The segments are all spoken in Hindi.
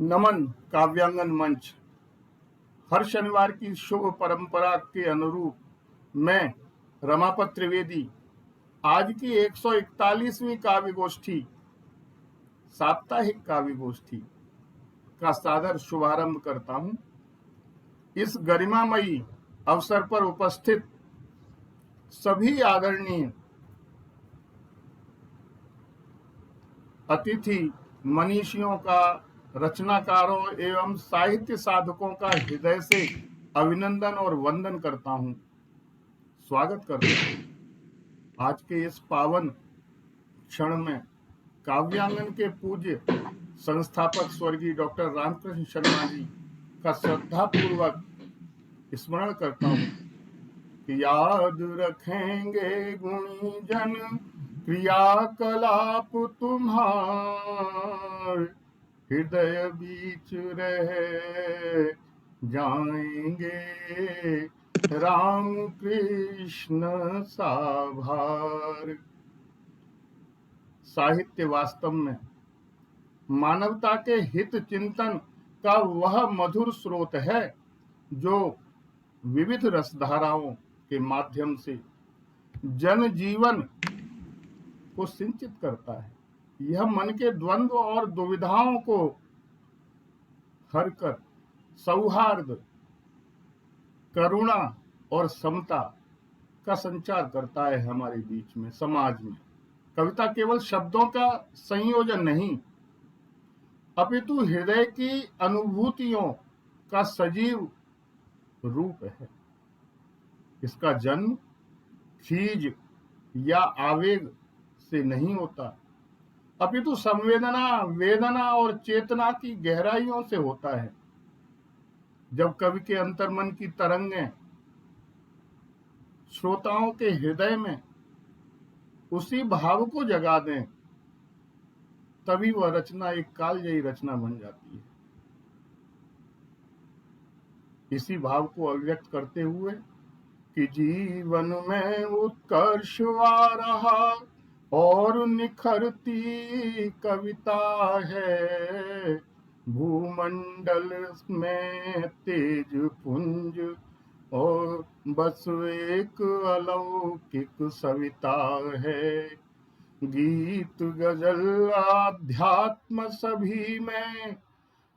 नमन काव्यांगन मंच। हर शनिवार की शुभ परंपरा के अनुरूप मैं रमापत त्रिवेदी आज की 141वीं काव्य गोष्ठी, साप्ताहिक काव्य गोष्ठी का सादर शुभारंभ करता हूं। इस गरिमामयी अवसर पर उपस्थित सभी आदरणीय अतिथि मनीषियों का, रचनाकारों एवं साहित्य साधकों का हृदय से अभिनंदन और वंदन करता हूं, स्वागत करता हूं। आज के इस पावन क्षण में काव्यांगन के पूज्य संस्थापक स्वर्गीय डॉक्टर रामकृष्ण शर्मा जी का श्रद्धापूर्वक स्मरण करता हूं कि याद रखेंगे गुणी जन क्रियाकलाप तुम्हार, हृदय बीच रह जाएंगे राम कृष्ण साभार। साहित्य वास्तव में मानवता के हित चिंतन का वह मधुर स्रोत है जो विविध रसधाराओं के माध्यम से जन जीवन को सिंचित करता है। यह मन के द्वंद्व और दुविधाओं को हरकर सौहार्द, करुणा और समता का संचार करता है हमारे बीच में, समाज में। कविता केवल शब्दों का संयोजन नहीं, अपितु हृदय की अनुभूतियों का सजीव रूप है। इसका जन्म खीज या आवेग से नहीं होता, अपितु संवेदना, वेदना और चेतना की गहराइयों से होता है। जब कवि के अंतर्मन की तरंगें श्रोताओं के हृदय में उसी भाव को जगा दें, तभी वह रचना एक कालजयी रचना बन जाती है। इसी भाव को अभिव्यक्त करते हुए कि जीवन में उत्कर्ष आ रहा और निखरती कविता है, भूमंडल में तेज पुंज और बस एक अलौकिक सविता है। गीत गजल आध्यात्म सभी में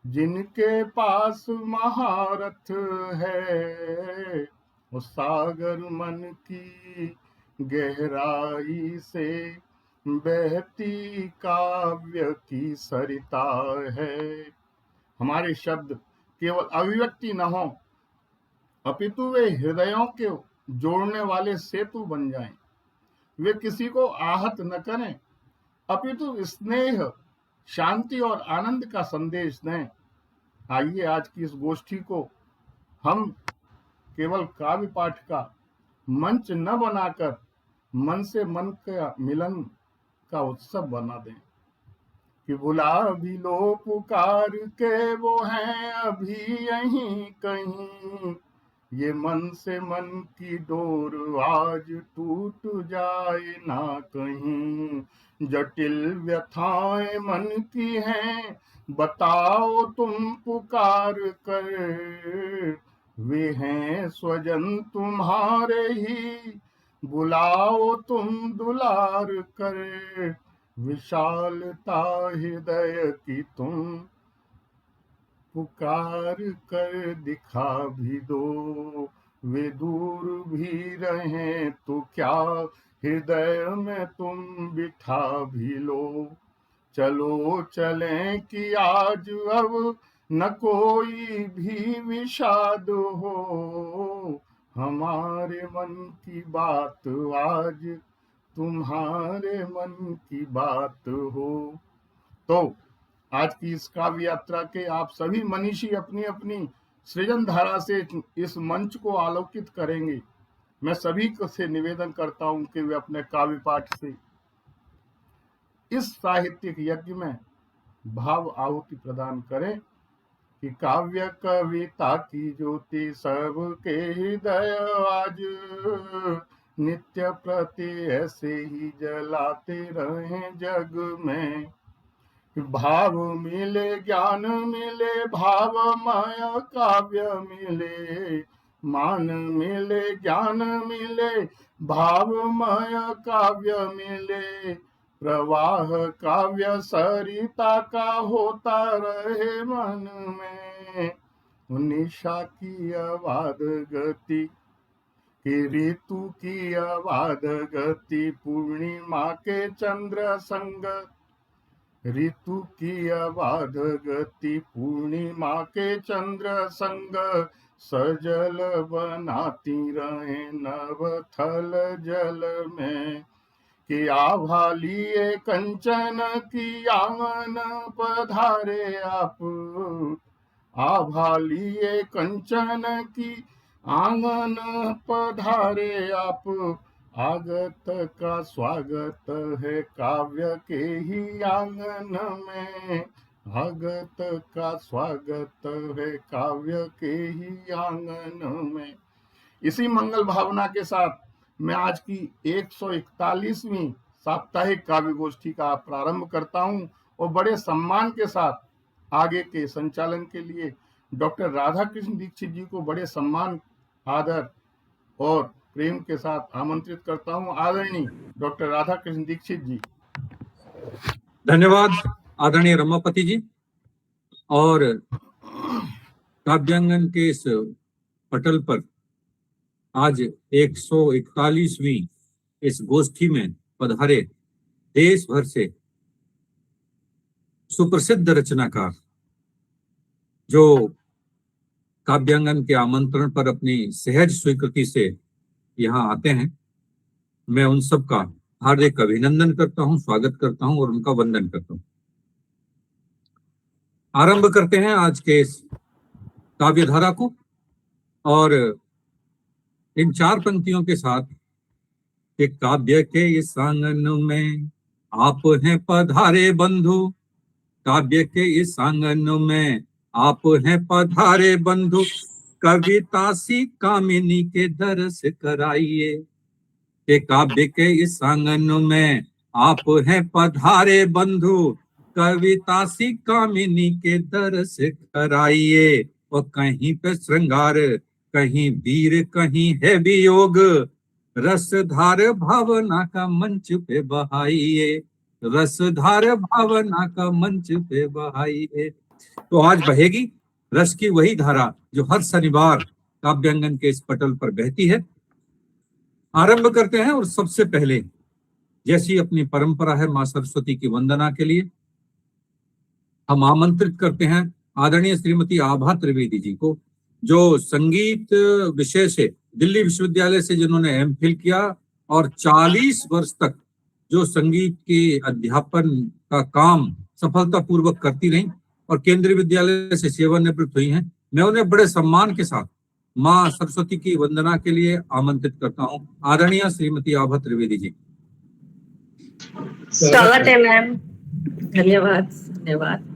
जिनके पास महारथ है, वो सागर मन की गहराई से बहती काव्य की सरिता है। हमारे शब्द केवल अभिव्यक्ति न हो, अपितु वे हृदयों के जोड़ने वाले सेतु बन जाएं। वे किसी को आहत न करें, अपितु स्नेह, शांति और आनंद का संदेश दें। आइए आज की इस गोष्ठी को हम केवल काव्य पाठ का मंच न बनाकर मन से मन का मिलन का उत्सव बना दें कि बुला भी लो पुकार के, वो हैं अभी यहीं कहीं, ये मन से मन की डोर आज टूट जाए ना कहीं। जटिल व्यथाएं मन की हैं, बताओ तुम पुकार कर, वे हैं स्वजन तुम्हारे ही, बुलाओ तुम दुलार कर। विशालता हृदय की तुम पुकार कर दिखा भी दो, वे दूर भी रहें तो क्या, हृदय में तुम बिठा भी लो। चलो चलें कि आज अब न कोई भी विषाद हो, हमारे मन की बात आज तुम्हारे मन की बात हो। तो आज की इस काव्य यात्रा के आप सभी मनीषी अपनी अपनी सृजन धारा से इस मंच को आलोकित करेंगे। मैं सभी से निवेदन करता हूं कि वे अपने काव्य पाठ से इस साहित्यिक यज्ञ में भाव आहुति प्रदान करें कि काव्य कविता की ज्योति सबके हृदय आज नित्य प्रति ऐसे ही जलाते रहें जग में। भाव मिले ज्ञान मिले, भावमय काव्य मिले, मान मिले ज्ञान मिले, भावमय काव्य मिले, प्रवाह काव्य सरिता का होता रहे मन में। निशा की आवाज गति कि ऋतु की आवाज गति, पूर्णिमा के चंद्र संग, ऋतु की आवाज गति, पूर्णिमा के चंद्र संग, सजल बनाती रहे नव थल जल में। कि आभा लिए कंचन की आंगन पधारे आप, आभा लिए कंचन की आंगन पधारे आप, आगत का स्वागत है काव्य के ही आंगन में, आगत का स्वागत है काव्य के ही आंगन में। इसी मंगल भावना के साथ मैं आज की 141वीं साप्ताहिक काव्य गोष्ठी का प्रारंभ करता हूं और बड़े सम्मान के साथ आगे के संचालन के लिए डॉक्टर राधा कृष्ण दीक्षित जी को बड़े सम्मान, आदर और प्रेम के साथ आमंत्रित करता हूं। आदरणीय डॉक्टर राधा कृष्ण दीक्षित जी। धन्यवाद आदरणीय रमापति जी। और काव्यांगन के इस पटल पर आज 141वीं इस गोष्ठी में पधारे देश भर से सुप्रसिद्ध रचनाकार जो काव्यांगन के आमंत्रण पर अपनी सहज स्वीकृति से यहाँ आते हैं, मैं उन सब का हार्दिक अभिनंदन करता हूँ, स्वागत करता हूँ और उनका वंदन करता हूँ। आरंभ करते हैं आज के इस काव्यधारा को और इन 4 पंक्तियों के साथ कि काव्य के इस आंगन में आप हैं पधारे बंधु, काव्य के इस आंगन में आप हैं पधारे बंधु, कविता सी कामिनी के दरस कराइए। के काव्य के इस आंगन में आप हैं पधारे बंधु, कविता सी कामिनी के दरस कराइए। और कहीं पे श्रृंगार, कहीं वीर, कहीं है वियोग, रसधार भावना का मंच पे बहाइए, रसधार भावना का मंच पे बहाइए। तो आज बहेगी रस की वही धारा जो हर शनिवार काव्यांगन के इस पटल पर बहती है। आरंभ करते हैं और सबसे पहले जैसी अपनी परंपरा है मां सरस्वती की वंदना के लिए हम आमंत्रित करते हैं आदरणीय श्रीमती आभा त्रिवेदी जी को, जो संगीत विषय से दिल्ली विश्वविद्यालय से जिन्होंने एमफिल किया और 40 वर्ष तक जो संगीत के अध्यापन का काम सफलतापूर्वक करती रही और केंद्रीय विद्यालय से सेवानिवृत्त हुई हैं। मैं उन्हें बड़े सम्मान के साथ मां सरस्वती की वंदना के लिए आमंत्रित करता हूं। आदरणीय श्रीमती आभा त्रिवेदी जी। स्वागत है मैम। धन्यवाद धन्यवाद।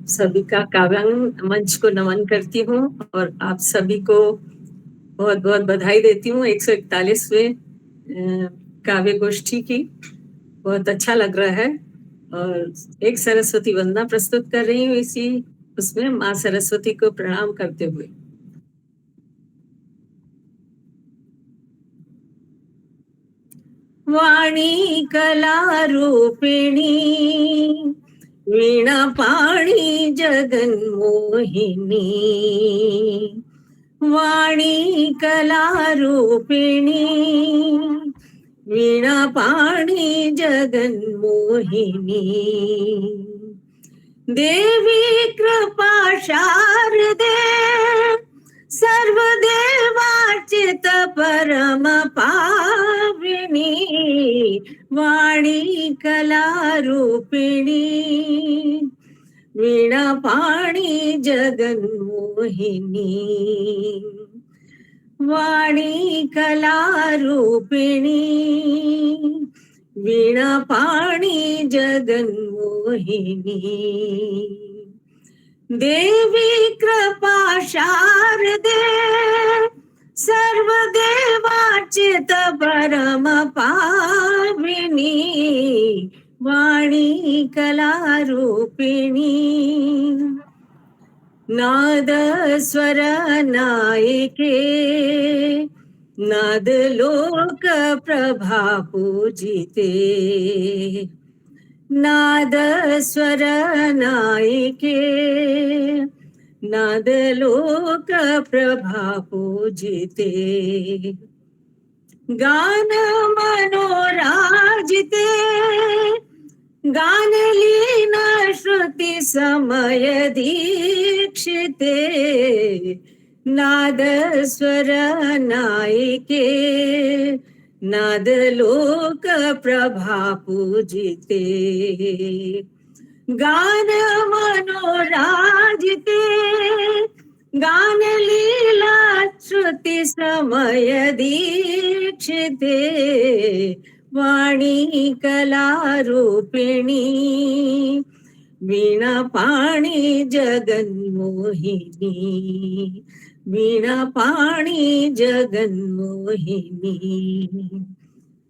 सभी का काव्यांगन मंच को नमन करती हूँ और आप सभी को बहुत बहुत बधाई देती हूँ 141वें काव्य गोष्ठी की। बहुत अच्छा लग रहा है और एक सरस्वती वंदना प्रस्तुत कर रही हूँ इसी उसमें माँ सरस्वती को प्रणाम करते हुए। वाणी कला रूपिणी वीणा पाणी जगन मोहिनी, वाणी कला रूपिणी वीणा पाणी जगन मोहिनी, देवी कृपा शारदे सर्वदेवार्चित परम पाविनी, वाणी कला रूपिणी वीणा पाणी जगन मोहिनी, वाणी कला रूपिणी वीणा पाणी जगन मोहिनी, देवी कृपा शारदे सर्वदेवार्चित परम पाविनी, वाणी कला रूपिणी नाद स्वर नायिके नाद लोक प्रभा पूजिते नाद स्वर नायिके नाद लोक प्रभा पूजिते गान मनोराजिते गान लीन श्रुति समय दीक्षिते नाद स्वर नायिके नाद लोक प्रभा पूजिते गान मनोराजिते गान लीला श्रुति समय दीक्षिते वाणी कला रूपिणी वीणा पाणी जगन्मोहिनी वीणा पाणी जगन्मोहिनी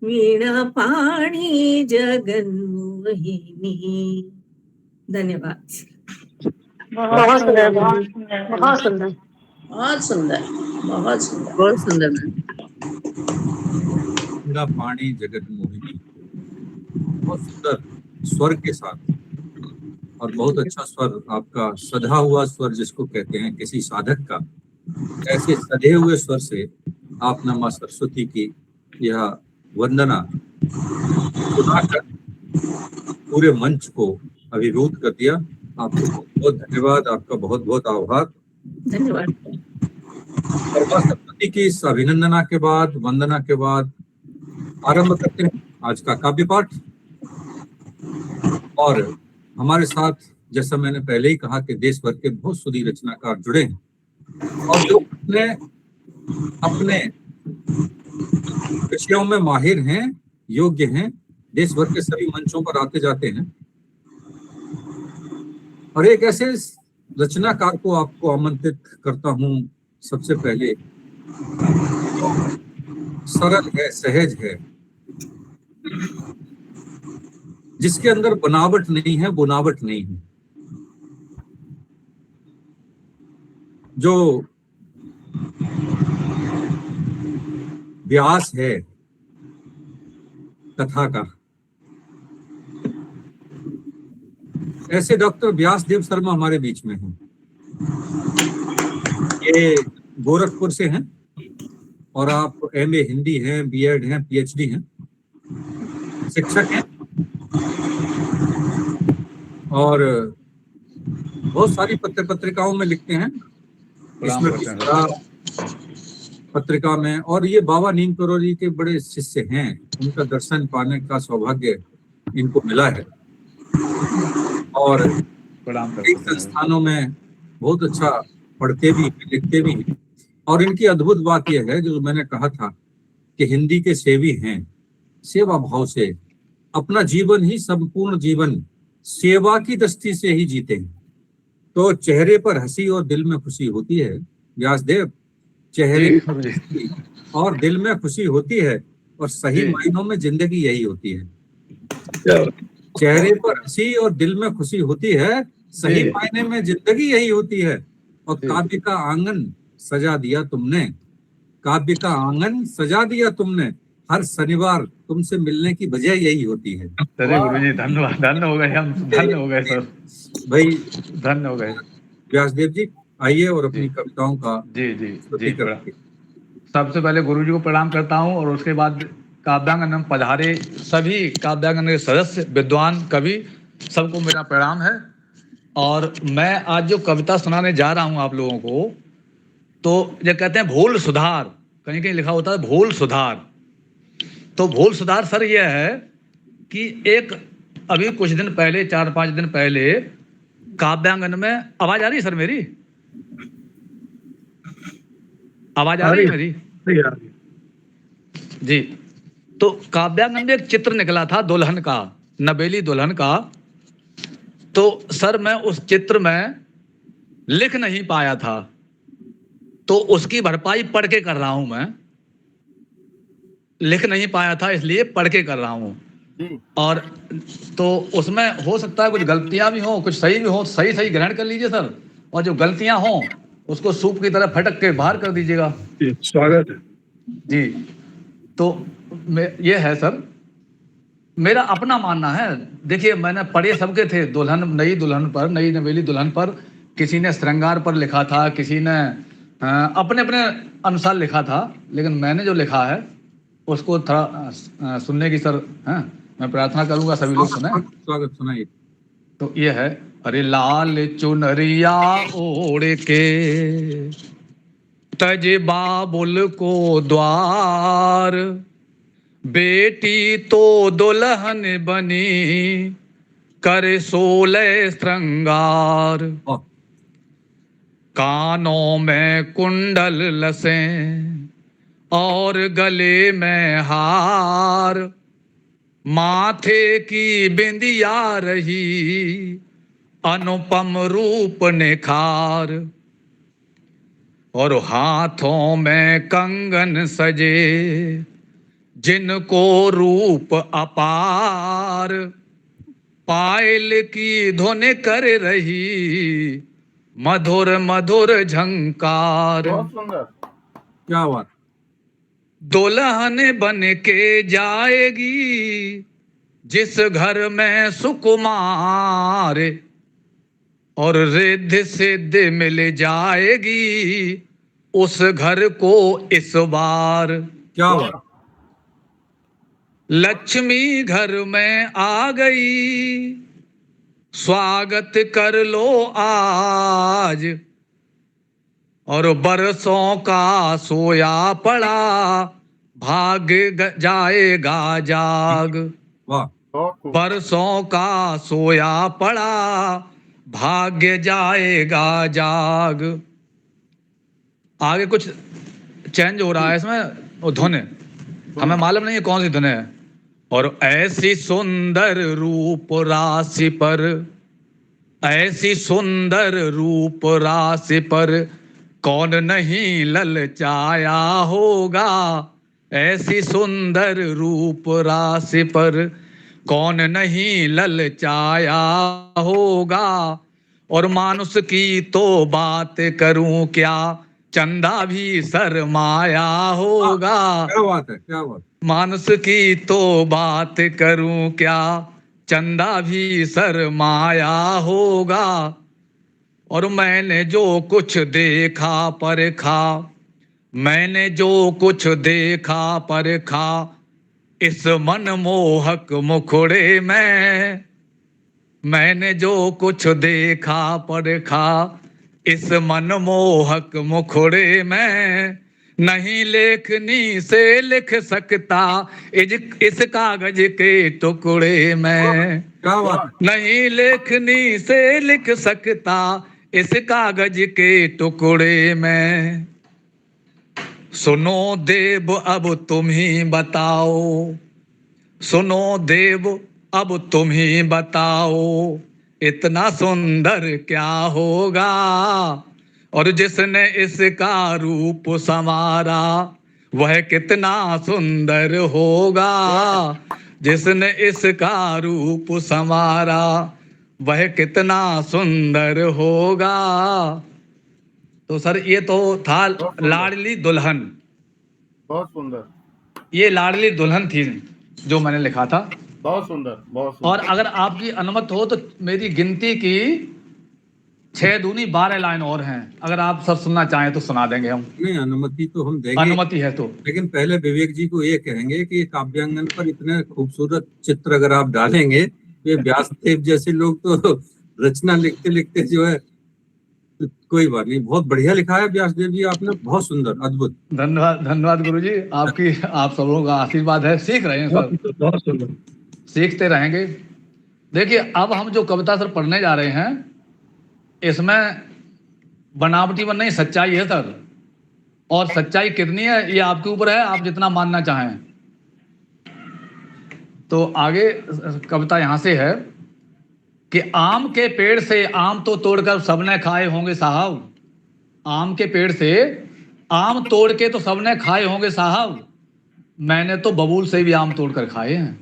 वीणा पाणी जगन्मोहिनी। धन्यवाद। बहुत सुंदर, बहुत सुंदर, बहुत सुंदर, बहुत सुंदर, बहुत सुंदर। बहुत सुंदर मैम। वीणा पाणी जगत मोहिनी, बहुत सुंदर स्वर के साथ और बहुत अच्छा स्वर आपका, सधा हुआ स्वर जिसको कहते हैं किसी साधक का, ऐसे सधे हुए स्वर से आपने माँ सरस्वती की यह वंदना सुनाकर पूरे मंच को अभिभूत कर दिया। आपको बहुत बहुत धन्यवाद, आपका बहुत बहुत आभार। धन्यवाद। और माँ सरस्वती की इस अभिनंदना के बाद, वंदना के बाद आरंभ करते हैं आज का काव्य पाठ। और हमारे साथ, जैसा मैंने पहले ही कहा, कि देश भर के बहुत सुधी रचनाकार जुड़े हैं और जो अपने विषयों में माहिर हैं, योग्य हैं, देश भर के सभी मंचों पर आते जाते हैं। और एक ऐसे रचनाकार को आपको आमंत्रित करता हूं सबसे पहले, सरल है, सहज है, जिसके अंदर बनावट नहीं है, बुनावट नहीं है, जो व्यास है कथा का। ऐसे डॉक्टर व्यासदेव शर्मा हमारे बीच में हैं। ये गोरखपुर से हैं और आप एमए हिंदी हैं, बीएड हैं, पीएचडी हैं, शिक्षक हैं और बहुत सारी पत्रिकाओं में लिखते हैं, इसमें पत्रिका में। और ये बाबा नीम करोड़ जी के बड़े शिष्य हैं, उनका दर्शन पाने का सौभाग्य इनको मिला है और कई संस्थानों में बहुत अच्छा पढ़ते भी, लिखते भी हैं। और इनकी अद्भुत बात यह है, जो मैंने कहा था कि हिंदी के सेवी हैं, सेवा भाव से अपना जीवन ही, संपूर्ण जीवन सेवा की दृष्टि से ही जीते हैं। तो चेहरे पर हंसी और दिल में खुशी होती है। व्यासदेव, चेहरे पर हंसी और दिल में खुशी होती है, और सही मायनों में जिंदगी यही होती है। चेहरे पर हंसी और दिल में खुशी होती है, सही मायने में जिंदगी यही होती है। और काव्य का आंगन सजा दिया तुमने, काव्य का आंगन सजा दिया तुमने, हर शनिवार तुमसे मिलने की वजह यही होती है। अरे गुरुजी, धन्यवाद, धन्य हो गए हम, धन्य हो गए सर भाई, धन्य हो गए। व्यासदेव जी आइए और अपनी कविताओं का जी जी जी सबसे पहले गुरुजी को प्रणाम करता हूं और उसके बाद काव्यांगन में पधारे सभी काव्यांगन के सदस्य, विद्वान, कवि, सबको मेरा प्रणाम है। और मैं आज जो कविता सुनाने जा रहा हूं आप लोगों को, तो ये कहते हैं भूल सुधार, कहीं कहीं लिखा होता है भूल सुधार। तो भूल सुधार सर ये है कि एक अभी कुछ दिन पहले, 4-5 दिन पहले काव्यांगन में, आवाज आ रही है सर मेरी? आवाज आ रही है मेरी? जी। तो काव्यांगन में एक चित्र निकला था दुल्हन का, नबेली दुल्हन का। तो सर मैं उस चित्र में लिख नहीं पाया था, तो उसकी भरपाई पढ़ के कर रहा हूं। मैं लिख नहीं पाया था, इसलिए पढ़ के कर रहा हूं। जी और तो उसमें हो सकता है कुछ गलतियां भी हों, कुछ सही भी हों, सही सही ग्रहण कर लीजिए सर, और जो गलतियां हों उसको सूप की तरह फटक के बाहर कर दीजिएगा। स्वागत है। जी, तो ये है सर, मेरा अपना मानना है। देखिए मैंने पढ़े सबके थे, दुल्हन, नई दुल्हन पर, नई नवेली दुल्हन पर किसी ने श्रृंगार पर लिखा था, किसी ने अपने अपने अनुसार लिखा था, लेकिन मैंने जो लिखा है उसको थोड़ा सुनने की सर, मैं प्रार्थना करूंगा सभी लोग सुने। स्वागत, सुनाइए। तो ये है, अरे लाल चुनरिया ओढ़ के तज बाबुल को द्वार, बेटी तो दुल्हन बनी कर 16 श्रृंगार, कानों में कुंडल लसे और गले में हार, माथे की बिंदिया रही अनुपम रूप निखार, और हाथों में कंगन सजे जिनको रूप अपार, पायल की धुन कर रही मधुर मधुर झंकार। बहुत सुंदर। क्या बात। दुल्हन बन के जाएगी जिस घर में सुकुमार, और रिद्ध सिद्ध मिल जाएगी उस घर को इस बार। क्या बात। लक्ष्मी घर में आ गई स्वागत कर लो आज, और बरसों का सोया पड़ा भाग जाएगा जाग। वाह। बरसों का सोया पड़ा भाग्य जाएगा जाग। आगे कुछ चेंज हो रहा है इसमें, वो धुन है, हमें मालूम नहीं है कौन सी धुन है। और ऐसी सुंदर रूप राशि पर, ऐसी सुंदर रूप राशि पर कौन नहीं ललचाया होगा, ऐसी सुंदर रूप राशि पर कौन नहीं ललचाया होगा, और मानुष की तो बात करूं क्या चंदा भी शर्माया होगा। क्या बात है, क्या बात। मानुष की तो बात करूं क्या चंदा भी शर्माया होगा, और मैंने जो कुछ देखा परखा, मैंने जो कुछ देखा परखा इस मनमोहक मुखड़े में, मैंने जो कुछ देखा परखा इस मनमोहक मुखड़े में, नहीं लेखनी से लिख सकता इस कागज के टुकड़े में। क्या बात। नहीं लेखनी से लिख सकता इस कागज के टुकड़े में। सुनो देव अब तुम ही बताओ, सुनो देव अब तुम ही बताओ इतना सुंदर क्या होगा, और जिसने इसका रूप संवारा वह कितना सुंदर होगा, जिसने इसका रूप संवारा वह कितना सुंदर होगा। तो सर ये तो था लाडली दुल्हन। बहुत सुंदर। ये लाडली दुल्हन थी जो मैंने लिखा था। बहुत सुंदर, बहुत सुंदर। और अगर आपकी अनुमति हो तो मेरी गिनती की 6 दूनी 12 लाइन और हैं, अगर आप सब सुनना चाहें तो सुना देंगे हम। नहीं, अनुमति तो हम देंगे, अनुमति है तो। लेकिन पहले विवेक जी को ये कहेंगे कि काव्यांगन पर इतने खूबसूरत चित्र अगर आप डालेंगे, ये व्यासदेव जैसे लोग तो रचना लिखते लिखते जो है, कोई बात नहीं, बहुत बढ़िया लिखा है व्यासदेव जी आपने, बहुत सुंदर, अद्भुत। धन्यवाद, धन्यवाद गुरु जी, आपकी आप सब लोगों का आशीर्वाद है। सीख रहे हैं सर, बहुत सुंदर, सीखते रहेंगे। देखिए अब हम जो कविता सर पढ़ने जा रहे हैं, इसमें बनावटीपन नहीं, सच्चाई है सर। और सच्चाई कितनी है ये आपके ऊपर है, आप जितना मानना चाहें। तो आगे कविता यहां से है कि आम के पेड़ से आम तो तोड़कर सबने खाए होंगे साहब, आम के पेड़ से आम तोड़ के तो सबने खाए होंगे साहब, मैंने तो बबूल से भी आम तोड़कर खाए हैं।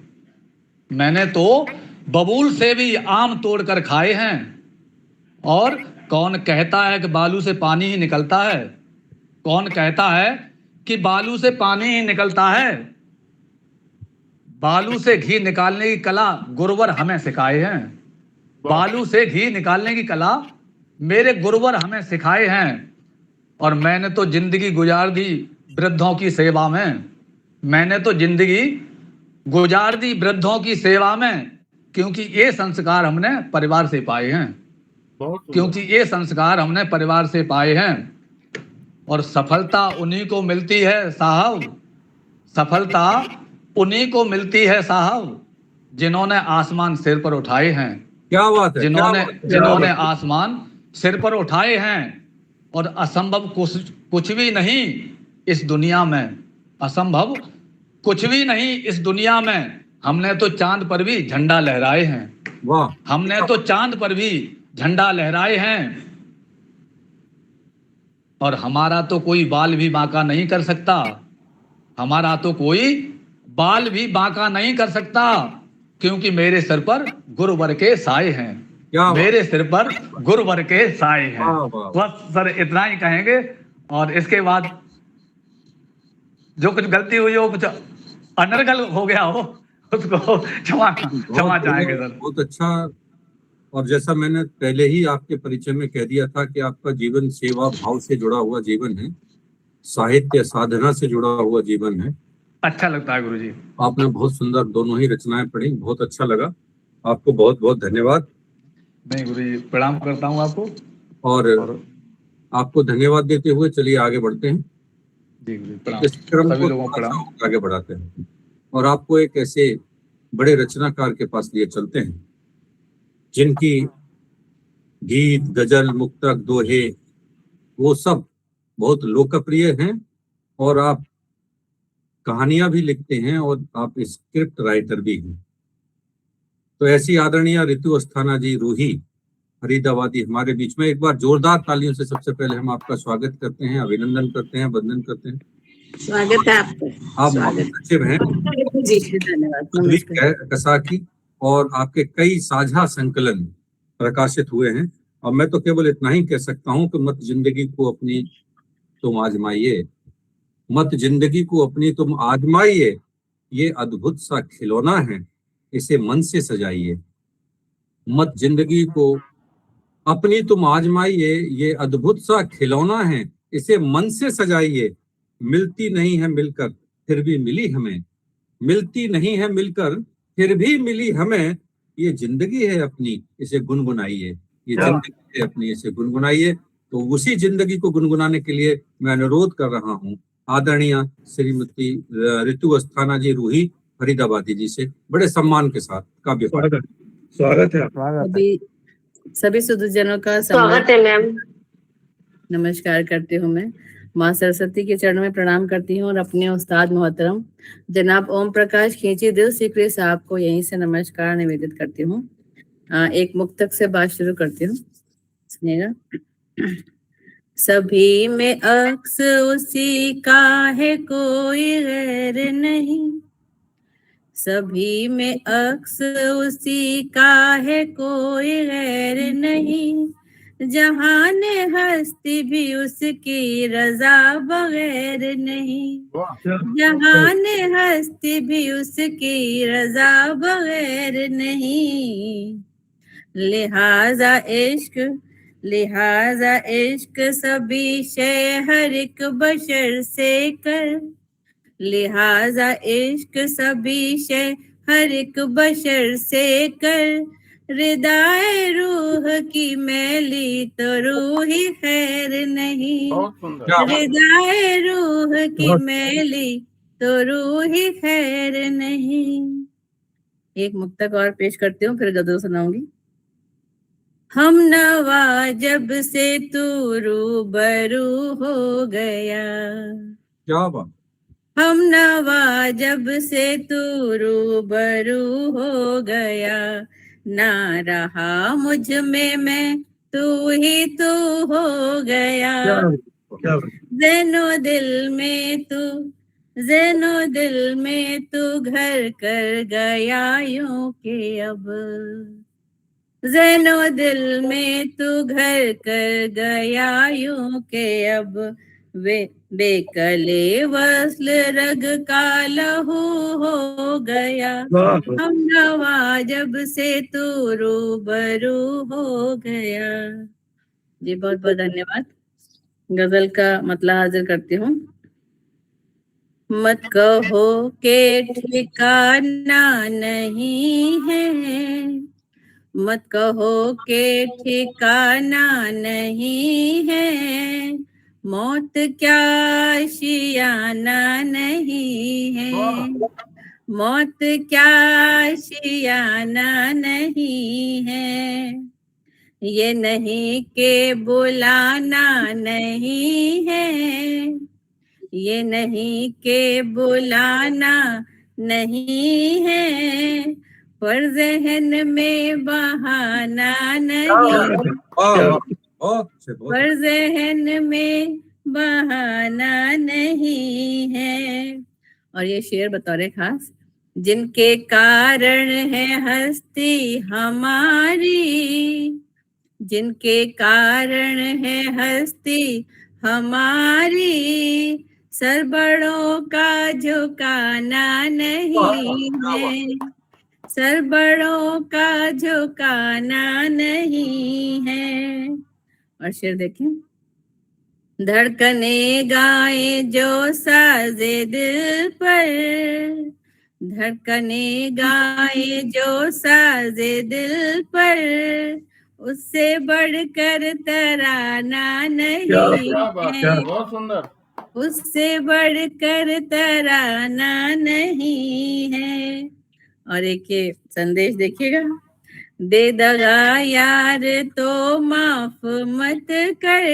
मैंने तो बबूल से भी आम तोड़ कर खाए हैं। और कौन कहता है कि बालू से पानी ही निकलता है? कौन कहता है कि बालू से पानी ही निकलता है? बालू से घी निकालने की कला गुरुवर हमें सिखाए हैं। बालू से घी निकालने की कला मेरे गुरुवर हमें सिखाए हैं। और मैंने तो जिंदगी गुजार दी वृद्धों की सेवा में। मैंने तो जिंदगी गुजार दी वृद्धों की सेवा में, क्योंकि ये संस्कार हमने परिवार से पाए हैं। बहुत सुंदर। क्योंकि ये संस्कार हमने परिवार से पाए हैं। और सफलता उन्हीं को मिलती है साहब, सफलता उन्हीं को मिलती है साहब, जिन्होंने आसमान सिर पर उठाए हैं। क्या बात है, जिन्होंने आसमान सिर पर उठाए हैं। और असंभव कुछ भी नहीं इस दुनिया में, असंभव कुछ भी नहीं इस दुनिया में। हमने तो चांद पर भी झंडा लहराए हैं। वाह, हमने तो चांद पर भी झंडा लहराए हैं। और हमारा तो कोई बाल भी बांका नहीं कर सकता। हमारा तो कोई बाल भी बांका नहीं कर सकता, क्योंकि मेरे सिर पर गुरुवर के साए हैं। मेरे सिर पर गुरुवर के साए हैं। बस सर इतना ही कहेंगे। और इसके बाद जो कुछ गलती हुई हो, कुछ अनर्गल हो गया हो, उसको क्षमा चाहेंगे सर। बहुत अच्छा। और जैसा मैंने पहले ही आपके परिचय में कह दिया था कि आपका जीवन सेवा भाव से जुड़ा हुआ जीवन है, साहित्य साधना से जुड़ा हुआ जीवन है। अच्छा लगता है गुरुजी। आपने बहुत सुंदर दोनों ही रचनाएं पढ़ी, बहुत अच्छा लगा। आपको बहुत बहुत धन्यवाद। नहीं गुरुजी, प्रणाम करता हूँ आपको। और आपको धन्यवाद देते हुए चलिए आगे बढ़ते हैं। जी गुरुजी, प्रणाम। इस क्रम सभी को लोगों को प्रणाम। आगे बढ़ाते हैं और आपको एक ऐसे बड़े रचनाकार के पास लिए चलते हैं जिनकी गीत, गजल, मुक्तक, दोहे वो सब बहुत लोकप्रिय हैं। और आप कहानियां भी लिखते हैं और आप स्क्रिप्ट राइटर भी हैं। तो ऐसी आदरणीय ऋतु अस्थाना जी रूही फरीदाबादी हमारे बीच में। एक बार जोरदार तालियों से सबसे पहले हम आपका स्वागत करते हैं, अभिनंदन करते हैं, वंदन करते हैं। स्वागत है आपको। आप स्वागत सचिव हैं जी, धन्यवाद, नमस्कार। कसाकी, और आपके कई साझा संकलन प्रकाशित हुए हैं। और मैं तो केवल इतना ही कह सकता हूं कि मत जिंदगी को अपनी तुम आजमाइए, मत जिंदगी को अपनी तुम आजमाइए, ये अद्भुत सा खिलौना है, इसे मन से सजाइए। मत जिंदगी को अपनी तुम आजमाइए, ये अद्भुत सा खिलौना है, इसे मन से सजाइए। मिलती नहीं है मिलकर फिर भी मिली हमें, मिलती नहीं है मिलकर फिर भी मिली हमें। ये जिंदगी है अपनी, इसे गुनगुनाइए। ये जिंदगी है अपनी, इसे गुनगुनाइए। तो उसी जिंदगी को गुनगुनाने के लिए मैं अनुरोध कर रहा हूँ आदरणीय श्रीमती ऋतु अस्थाना जी रूही फरीदाबादी जी से बड़े सम्मान के साथ काव्य पाठ। स्वागत है। सभी सुधीजनों का स्वागत है मैम। नमस्कार करती हूँ। मैं माँ सरस्वती के चरणों में प्रणाम करती हूँ और अपने उस्ताद मोहतरम जनाब ओम प्रकाश खींची दिल सिकरी साहब को यहीं से नमस्कार निवेदित करती हूँ। एक मुक्तक से बात शुरू करती हूँ, सुनिएगा। सभी में अक्स उसी का है, कोई गैर नहीं। सभी में अक्स उसी का है, कोई गैर नहीं। जहान हस्ती भी उसकी रजा बगैर नहीं। जहान हस्ती भी उसकी रजा बगैर नहीं। लिहाजा इश्क सभी शय हर एक बशर से कर। लिहाजा इश्क सभी शय हर एक बशर से कर। रिदाए रूह की मैली तो रूही खैर नहीं। रिदाए रूह की मैली तो रूही खैर नहीं। एक मुक्तक और पेश करती हूँ, फिर गजल सुनाऊंगी। हम नवा जब से तू रूबरू हो गया, क्या बात। हम नवा जब से तू रूबरू हो गया। ना रहा मुझ में मैं, तू ही तू हो गया। ज़हनो दिल में तू, ज़ैनो दिल में तू घर कर गया यूं के अब, ज़ैनो दिल में तू घर कर गया यूं के अब, वे बेकले वस्ल रग का लहू हो गया, हम नवा जब से तू रूबरू हो गया। जी बहुत बहुत धन्यवाद। गजल का मतलब हाजिर करती हूँ। मत कहो के ठिकाना नहीं है, मत कहो के ठिकाना नहीं है, मौत क्या शियाना नहीं है, मौत क्या शियाना नहीं है, ये नहीं के बुलाना नहीं है, ये नहीं के बुलाना नहीं है, पर जहन में बहाना नहीं, पर जहन में बहाना नहीं है। और ये शेर बतौर खास, जिनके कारण है हस्ती हमारी, जिनके कारण है हस्ती हमारी, सरबड़ों का झुकाना नहीं है, सरबड़ों का झुकाना नहीं है। और शेर देखें, धड़कने गाए जो साजे दिल पर, धड़कने गाए जो साजे दिल पर, उससे बढ़कर तराना नहीं है, बहुत सुंदर, उससे बढ़कर तराना नहीं है। और एक ये संदेश देखिएगा, दे दगा यार तो माफ मत कर,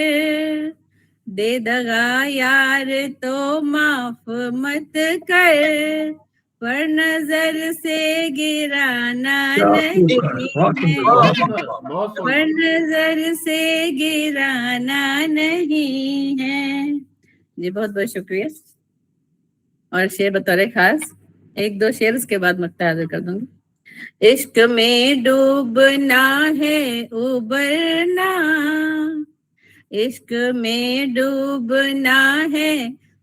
दे दगा यार तो माफ मत कर, पर नजर से गिराना नहीं है, पर नजर से गिराना नहीं है। जी बहुत बहुत शुक्रिया। और शेर बतौर खास, एक दो शेर उसके बाद मक्ता हाजिर कर दूंगी। इश्क में डूबना है उबरना, इश्क में डूबना है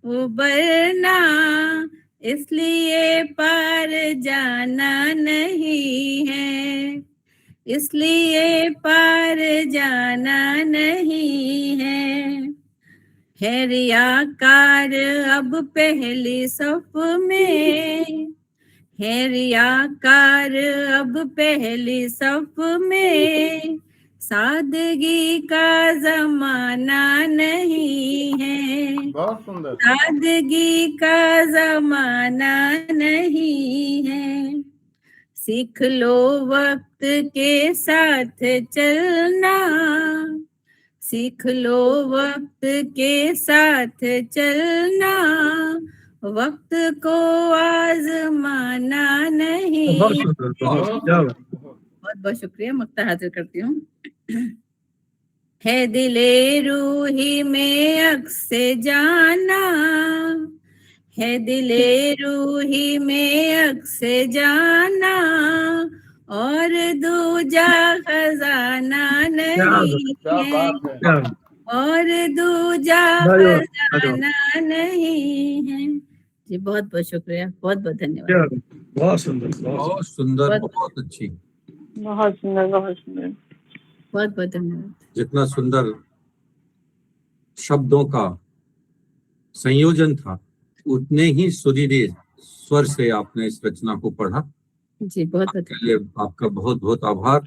उबरना, इसलिए पार जाना नहीं है, इसलिए पार जाना नहीं है रियाकार अब पहली सफ में, है रियाकार अब पहली सफ में, सादगी का जमाना नहीं है, बहुत सुंदर, सादगी का जमाना नहीं है, सीख लो वक्त के साथ चलना, सीख लो वक्त के साथ चलना, वक्त को आजमाना नहीं। बहुत बहुत शुक्रिया, मक्ता हाजिर करती हूँ। है दिले रूही में अक्से जाना, है दिले रूही में अक्से जाना, और दूजा खजाना नहीं है, और दूजा खजाना नहीं है। जी बहुत बहुत शुक्रिया, बहुत बहुत धन्यवाद। बहुत सुंदर, बहुत सुंदर, बहुत अच्छी, बहुत सुंदर, बहुत सुंदर, बहुत बहुत धन्यवाद। जितना सुंदर शब्दों का संयोजन था, उतने ही सुरीले स्वर से आपने इस रचना को पढ़ा। जी बहुत बहुत आपके लिए आपका बहुत बहुत आभार।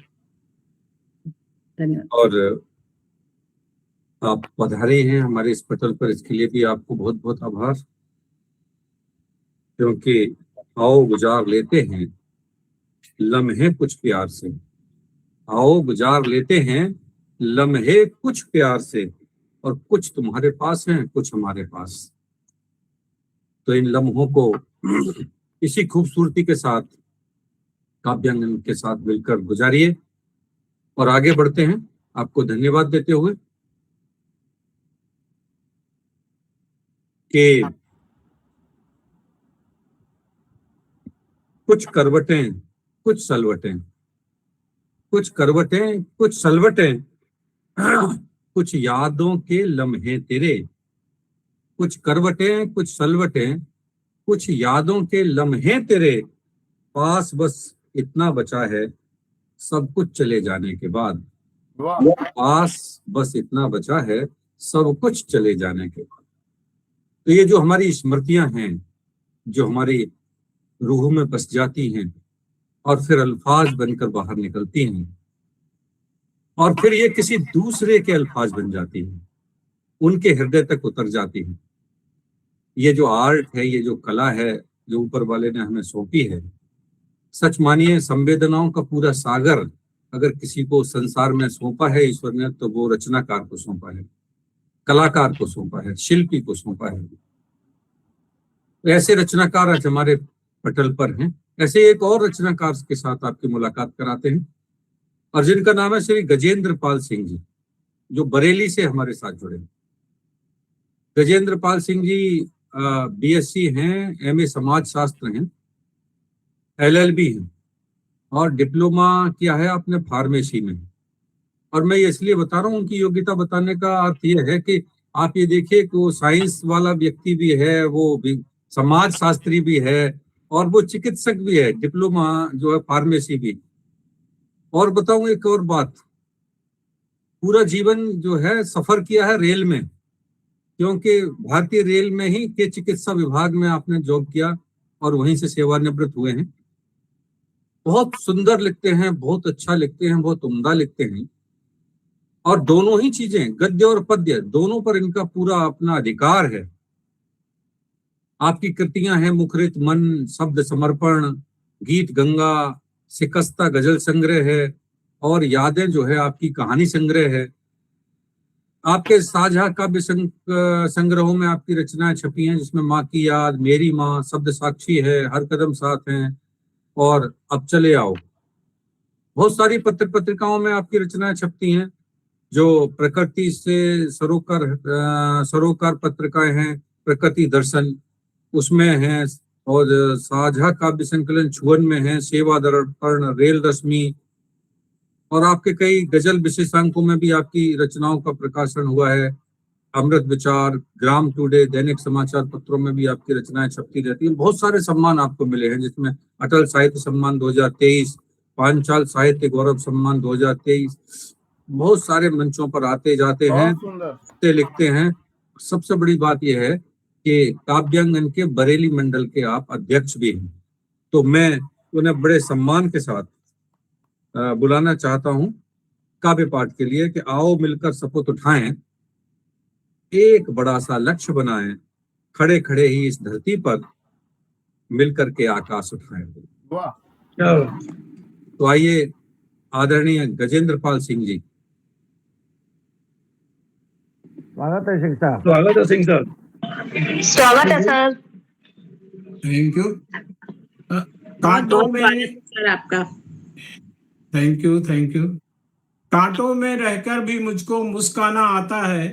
धन्यवाद। और आप पधारे हैं हमारे इस पटल पर, इसके लिए भी आपको बहुत बहुत आभार। क्योंकि आओ गुजार लेते हैं लम्हे कुछ प्यार से, आओ गुजार लेते हैं लम्हे कुछ प्यार से, और कुछ तुम्हारे पास हैं, कुछ हमारे पास। तो इन लम्हों को इसी खूबसूरती के साथ, काव्यांगन के साथ मिलकर गुजारिए। और आगे बढ़ते हैं आपको धन्यवाद देते हुए कि कुछ करवटें कुछ सलवटें, कुछ करवटें कुछ सलवटें, कुछ यादों के लम्हे तेरे, कुछ करवटें कुछ सलवटें, कुछ यादों के लम्हे तेरे, पास बस इतना बचा है सब कुछ चले जाने के बाद, वाह पास बस इतना बचा है सब कुछ चले जाने के बाद। तो ये जो हमारी स्मृतियां हैं, जो हमारी रूह में बस जाती हैं और फिर अल्फाज बनकर बाहर निकलती हैं, और फिर ये किसी दूसरे के अल्फाज बन जाती हैं, उनके हृदय तक उतर जाती हैं। ये जो आर्ट है, ये जो कला है जो ऊपर वाले ने हमें सौंपी है, सच मानिए संवेदनाओं का पूरा सागर अगर किसी को संसार में सौंपा है ईश्वर ने, तो वो रचनाकार को सौंपा है, कलाकार को सौंपा है, शिल्पी को सौंपा है। तो ऐसे रचनाकार आज हमारे पटल पर हैं। ऐसे एक और रचनाकार के साथ आपकी मुलाकात कराते हैं, और जिनका नाम है श्री गजेंद्र पाल सिंह जी, जो बरेली से हमारे साथ जुड़े। गजेंद्र पाल सिंह जी बीएससी हैं, एमए समाज शास्त्र हैं, एलएलबी हैं, और डिप्लोमा किया है आपने फार्मेसी में। और मैं ये इसलिए बता रहा हूँ, उनकी योग्यता बताने का अर्थ ये है कि आप ये देखिए कि वो साइंस वाला व्यक्ति भी है, वो भी समाज शास्त्री भी है, और वो चिकित्सक भी है, डिप्लोमा जो है फार्मेसी भी। और बताऊं एक और बात, पूरा जीवन जो है सफर किया है रेल में, क्योंकि भारतीय रेल में ही के चिकित्सा विभाग में आपने जॉब किया और वहीं से सेवानिवृत्त हुए हैं। बहुत सुंदर लिखते हैं, बहुत अच्छा लिखते हैं, बहुत उम्दा लिखते हैं, और दोनों ही चीजें, गद्य और पद्य, दोनों पर इनका पूरा अपना अधिकार है। आपकी कृतियां हैं मुखरित मन, शब्द समर्पण, गीत गंगा, शिकस्ता गजल संग्रह है, और यादें जो है आपकी कहानी संग्रह है। आपके साझा काव्य संग्रहों में आपकी रचनाएं छपी हैं, जिसमें माँ की याद, मेरी माँ, शब्द साक्षी है, हर कदम साथ हैं, और अब चले आओ। बहुत सारी पत्रिकाओं में आपकी रचनाएं छपती हैं, जो प्रकृति से सरोकार पत्रिकाएं हैं, प्रकृति दर्शन उसमें हैं, और साझा काव्य संकलन छुअन में है, सेवा दर्पण, रेल रश्मि, और आपके कई गजल विशेषांकों में भी आपकी रचनाओं का प्रकाशन हुआ है। अमृत विचार, ग्राम टुडे, दैनिक समाचार पत्रों में भी आपकी रचनाएं छपती रहती हैं। बहुत सारे सम्मान आपको मिले हैं, जिसमें अटल साहित्य सम्मान 2023, पांचाल साहित्य गौरव सम्मान 2023, बहुत सारे मंचों पर आते जाते हैं, लिखते हैं। सबसे बड़ी बात यह है कि काव्यांगन के बरेली मंडल के आप अध्यक्ष भी हैं। तो मैं उन्हें बड़े सम्मान के साथ बुलाना चाहता हूं काव्य पाठ के लिए कि आओ मिलकर शपथ उठाएं, एक बड़ा सा लक्ष्य बनाएं, खड़े खड़े ही इस धरती पर मिलकर के आकाश उठाएं। तो आइए आदरणीय गजेंद्र पाल सिंह जी। स्वागत है सिंह साहब। स्वागत है सिंह साहब। स्वागत है सर। Thank you. कांटों में सर आपका थैंक यू। कांटों में रहकर भी मुझको मुस्काना आता है,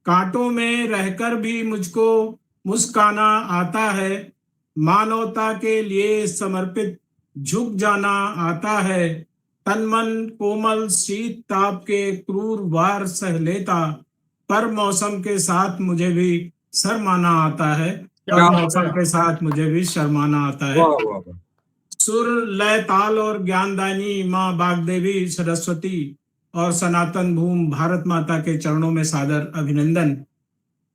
कांटों में रहकर भी मुझको मुस्काना आता है, मानवता के लिए समर्पित झुक जाना आता है, तन मन कोमल शीत ताप के क्रूर वार सह लेता, पर मौसम के साथ मुझे भी शर्माना आता है, मौसम के साथ मुझे भी शर्माना आता है। सुर, लय, ताल और ज्ञानदायिनी माँ बागदेवी सरस्वती और सनातन भूमि भारत माता के चरणों में सादर अभिनंदन।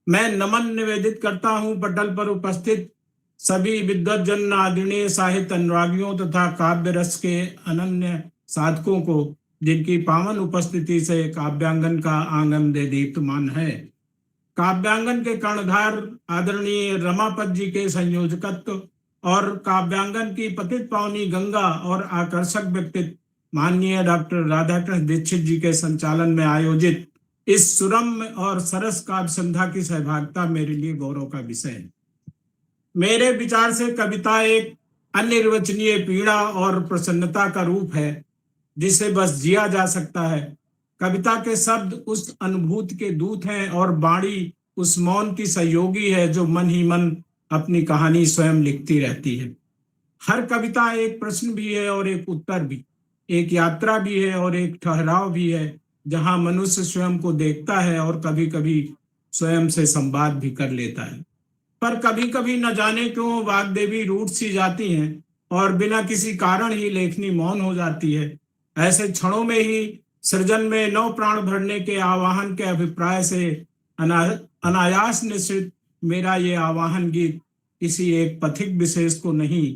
मैं नमन निवेदित करता हूँ पटल पर उपस्थित सभी विद्वत जन, आदरणीय साहित्य अनुरागियों तथा काव्य रस के अनन्य साधकों को, जिनकी पावन उपस्थिति से काव्यांगन का आंगन दे दीप्तमान है। काव्यांगन के कर्णधार आदरणीय रमापत जी के संयोजकत्व और काव्यांगन की पतित पावनी गंगा और आकर्षक व्यक्तित्व माननीय डॉक्टर राधाकृष्ण दीक्षित जी के संचालन में आयोजित इस सुरम्य और सरस काव्य संध्या की सहभागिता मेरे लिए गौरव का विषय है। मेरे विचार से कविता एक अनिर्वचनीय पीड़ा और प्रसन्नता का रूप है, जिसे बस जिया जा सकता है। कविता के शब्द उस अनुभूति के दूत हैं और वाणी उस मौन की सहयोगी है, जो मन ही मन अपनी कहानी स्वयं लिखती रहती है। हर कविता एक प्रश्न भी है और एक उत्तर भी, एक यात्रा भी है और एक ठहराव भी है, जहां मनुष्य स्वयं को देखता है और कभी कभी स्वयं से संवाद भी कर लेता है। पर कभी कभी न जाने क्यों वाग्देवी रूठ सी जाती हैं और बिना किसी कारण ही लेखनी मौन हो जाती है। ऐसे क्षणों में ही सृजन में नव प्राण भरने के आवाहन के अभिप्राय से अनायास निश्चित मेरा ये आवाहन गीत किसी एक पथिक विशेष को नहीं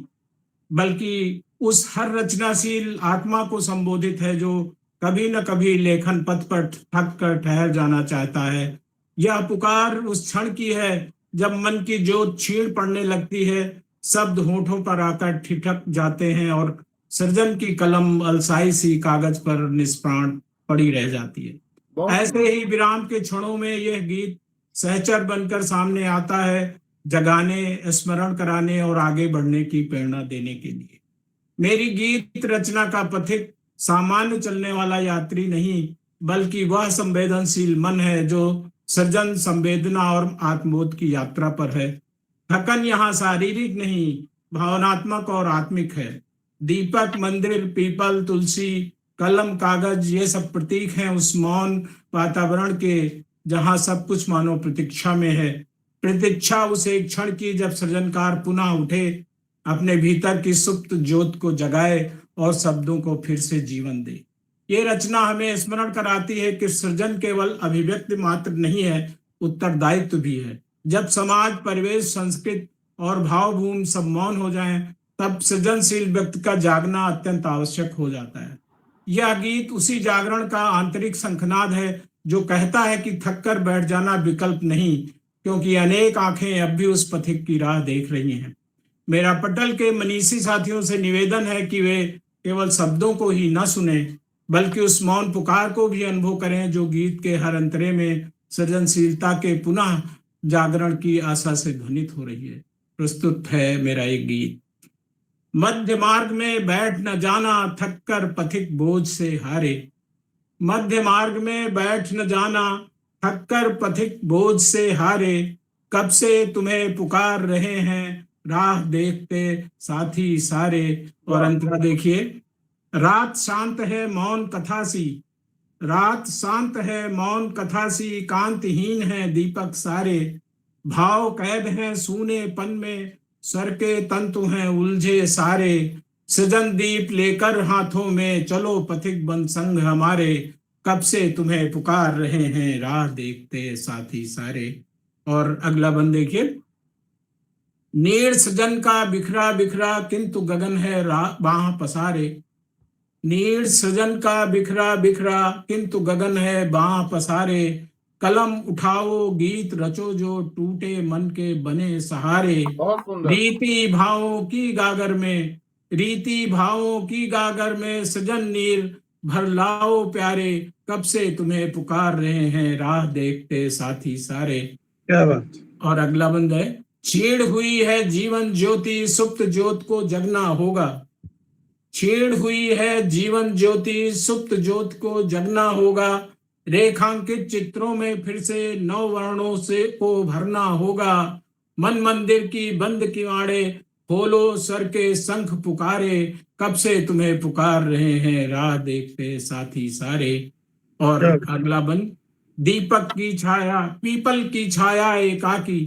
बल्कि उस हर रचनाशील आत्मा को संबोधित है जो कभी न कभी लेखन पथ पर थक कर ठहर जाना चाहता है। यह पुकार उस क्षण की है जब मन की जोत क्षीण पड़ने लगती है, शब्द होठों पर आकर ठिठक जाते हैं और सृजन की कलम अलसाई सी कागज पर निष्प्राण पड़ी रह जाती है। ऐसे ही विराम के क्षणों में यह गीत सहचर बनकर सामने आता है, जगाने, स्मरण कराने और आगे बढ़ने की प्रेरणा देने के लिए। मेरी गीत रचना का पथिक सामान्य चलने वाला यात्री नहीं बल्कि वह संवेदनशील मन है जो सृजन, संवेदना और आत्मबोध की यात्रा पर है। थकन यहाँ शारीरिक नहीं, भावनात्मक और आत्मिक है। दीपक, मंदिर, पीपल, तुलसी, कलम, कागज, ये सब प्रतीक हैं उस मौन वातावरण के जहां सब कुछ मानो प्रतीक्षा में है। प्रतीक्षा उस एक क्षण की जब सृजनकार पुनः उठे, अपने भीतर की सुप्त ज्योत को जगाए और शब्दों को फिर से जीवन दे। ये रचना हमें स्मरण कराती है कि सृजन केवल अभिव्यक्ति मात्र नहीं है, उत्तरदायित्व भी है। जब समाज, परिवेश, संस्कृति और भावभूमि सब मौन हो जाएं, तब सृजनशील व्यक्ति का जागना अत्यंत आवश्यक हो जाता है। यह गीत उसी जागरण का आंतरिक शंखनाद है जो कहता है कि थक कर बैठ जाना विकल्प नहीं, क्योंकि अनेक आंखें अब भी उस पथिक की राह देख रही हैं। मेरा पटल के मनीषी साथियों से निवेदन है कि वे केवल शब्दों को ही न सुने बल्कि उस मौन पुकार को भी अनुभव करें जो गीत के हर अंतरे में सृजनशीलता के पुनः जागरण की आशा से ध्वनित हो रही है। प्रस्तुत है मेरा एक गीत। मध्य मार्ग में बैठ न जाना, थक कर पथिक बोझ से हारे। मध्य मार्ग में बैठ न जाना, थक कर पथिक बोझ से हारे। कब से तुम्हें पुकार रहे हैं, राह देखते साथी सारे। और अंतरा देखिए, रात शांत है मौन कथा सी, रात शांत है मौन कथा सी, कांतिहीन है दीपक सारे। भाव कैद हैं सूनेपन में, सर के तंतु हैं उलझे सारे। सृजन दीप लेकर हाथों में, चलो पथिक बन संग हमारे। कब से तुम्हें पुकार रहे हैं, राह देखते साथी सारे। और अगला बंद देखिए, नीड़ सृजन का बिखरा बिखरा, किंतु गगन है बाह पसारे। नीड़ सृजन का बिखरा बिखरा, किंतु गगन है बाह पसारे। कलम उठाओ गीत रचो जो, टूटे मन के बने सहारे। रीति भावों की गागर में, रीति भावों की गागर में, सृजन नीर भर लाओ प्यारे। कब से तुम्हें पुकार रहे हैं, राह देखते साथी सारे। क्या बात। और अगला बंद है, छीड़ हुई है जीवन ज्योति, सुप्त ज्योत को जगना होगा। छीड़ हुई है जीवन ज्योति, सुप्त ज्योत को जगना होगा। रेखांकित चित्रों में फिर से नौ वर्णों से को भरना होगा। मन मंदिर की बंद किवाड़े, खोलो सर के शंख पुकारे। कब से तुम्हें पुकार रहे हैं, राह देखते साथी सारे। और अगला बंद, दीपक की छाया, पीपल की छाया एकाकी,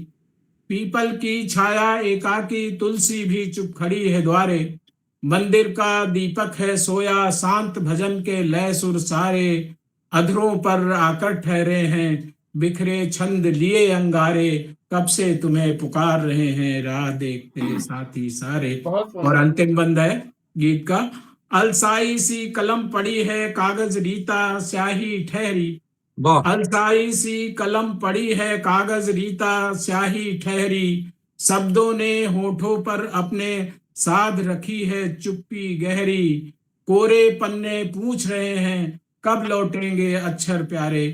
पीपल की छाया एकाकी, तुलसी भी चुप खड़ी है द्वारे। मंदिर का दीपक है सोया, शांत भजन के लय सुर सारे। अधरों पर आकर ठहरे हैं, बिखरे छंद लिए अंगारे। कब से तुम्हें पुकार रहे हैं, राह देखते साथी सारे। और अंतिम बंद है गीत का, अलसाई सी कलम पड़ी है, कागज रीता स्याही ठहरी। अलसाई सी कलम पड़ी है, कागज रीता स्याही ठहरी। शब्दों ने होठों पर अपने साध रखी है चुप्पी गहरी। कोरे पन्ने पूछ रहे हैं, कब लौटेंगे अक्षर प्यारे।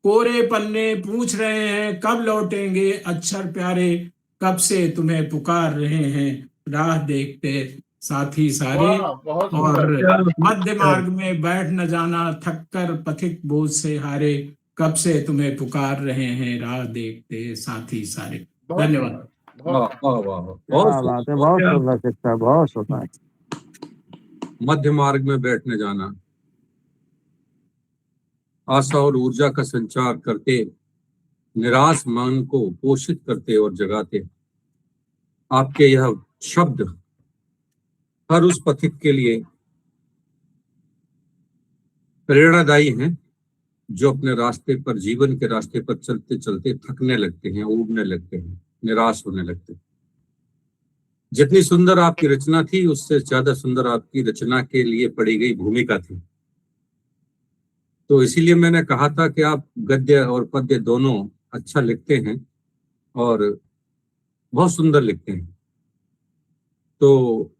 कोरे पन्ने पूछ रहे हैं, कब लौटेंगे अक्षर प्यारे। कब से तुम्हें पुकार रहे हैं, राह देखते साथी सारे। और मध्य मार्ग में बैठ न जाना, थक कर पथिक बोझ से हारे। कब से तुम्हें पुकार रहे हैं, राह देखते साथी सारे। धन्यवाद। वाह वाह वाह, क्या बहुत बात है, बहुत सुंदर शिक्षा, बहुत सुंदर। मध्य मार्ग में बैठने जाना, आशा और ऊर्जा का संचार करते, निराश मन को पोषित करते और जगाते। आपके यह शब्द हर उस पथिक के लिए प्रेरणादायी हैं जो अपने रास्ते पर, जीवन के रास्ते पर चलते चलते थकने लगते हैं, ऊबने लगते हैं, निराश होने लगते हैं। जितनी सुंदर आपकी रचना थी, उससे ज्यादा सुंदर आपकी रचना के लिए पड़ी गई भूमिका थी। तो इसीलिए मैंने कहा था कि आप गद्य और पद्य दोनों अच्छा लिखते हैं और बहुत सुंदर लिखते हैं। तो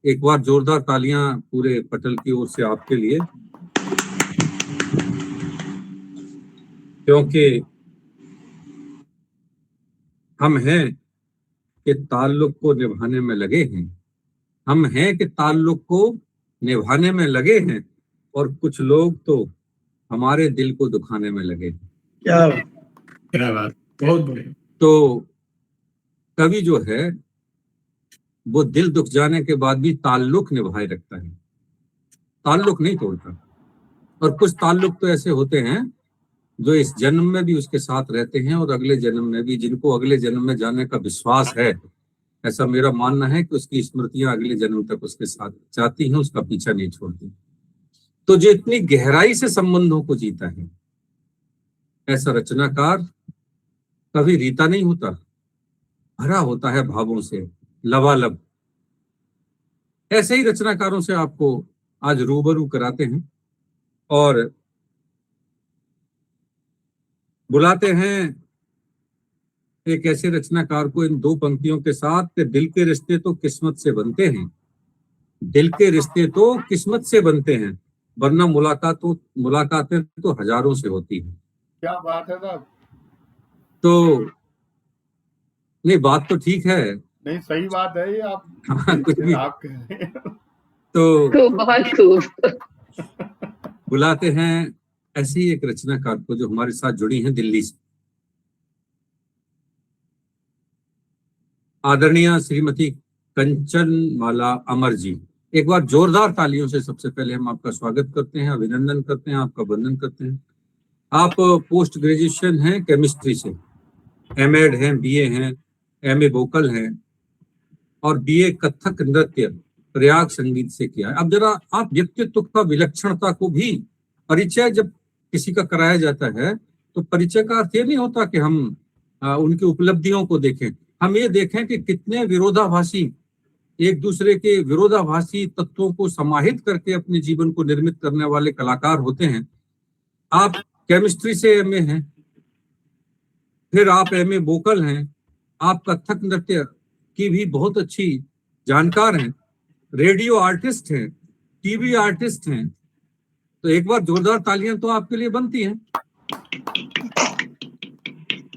एक बार जोरदार तालियां पूरे पटल की ओर से आपके लिए, क्योंकि हम हैं कि ताल्लुक को निभाने में लगे हैं, हम हैं कि ताल्लुक को निभाने में लगे हैं, और कुछ लोग तो हमारे दिल को दुखाने में लगे हैं। क्या बात, बहुत बढ़िया। तो कवि जो है वो दिल दुख जाने के बाद भी ताल्लुक निभाए रखता है, ताल्लुक नहीं तोड़ता। और कुछ ताल्लुक तो ऐसे होते हैं जो इस जन्म में भी उसके साथ रहते हैं और अगले जन्म में भी, जिनको अगले जन्म में जाने का विश्वास है, ऐसा मेरा मानना है कि उसकी स्मृतियां अगले जन्म तक उसके साथ जाती हैं, उसका पीछा नहीं छोड़ती। तो जो इतनी गहराई से संबंधों को जीता है, ऐसा रचनाकार कभी रीता नहीं होता, भरा होता है भावों से लबालब। ऐसे ही रचनाकारों से आपको आज रूबरू कराते हैं और बुलाते हैं एक ऐसे रचनाकार को इन दो पंक्तियों के साथ कि दिल के रिश्ते तो किस्मत से बनते हैं, दिल के रिश्ते तो किस्मत से बनते हैं, वरना मुलाकातें तो हजारों से होती हैं। क्या बात है साहब। तो नहीं, बात तो ठीक है, नहीं सही बात है ये, आप कुछ भी आप कह रहे हैं। तो खूब, बहुत खूब। बुलाते हैं ऐसी एक रचनाकार को जो हमारे साथ जुड़ी हैं दिल्ली से, आदरणीय श्रीमती कंचन माला अमर जी। एक बार जोरदार तालियों से सबसे पहले हम आपका स्वागत करते हैं, अभिनंदन करते हैं, आपका वंदन करते हैं। आप पोस्ट ग्रेजुएशन हैं केमिस्ट्री से, एमएड हैं, बीए हैं, एमए वोकल हैं और बीए कथक नृत्य प्रयाग संगीत से किया है। अब जरा आप व्यक्तित्व का विलक्षणता को भी, परिचय जब किसी का कराया जाता है तो परिचय का अर्थ ये नहीं होता कि हम उनकी उपलब्धियों को देखें, हम ये देखें कि कितने विरोधाभासी, एक दूसरे के विरोधाभासी तत्वों को समाहित करके अपने जीवन को निर्मित करने वाले कलाकार होते हैं। आप केमिस्ट्री से एमए हैं, फिर आप एमए वोकल हैं, आप कथक नृत्य की भी बहुत अच्छी जानकार हैं, रेडियो आर्टिस्ट हैं, टीवी आर्टिस्ट हैं। तो एक बार जोरदार तालियां तो आपके लिए बनती हैं।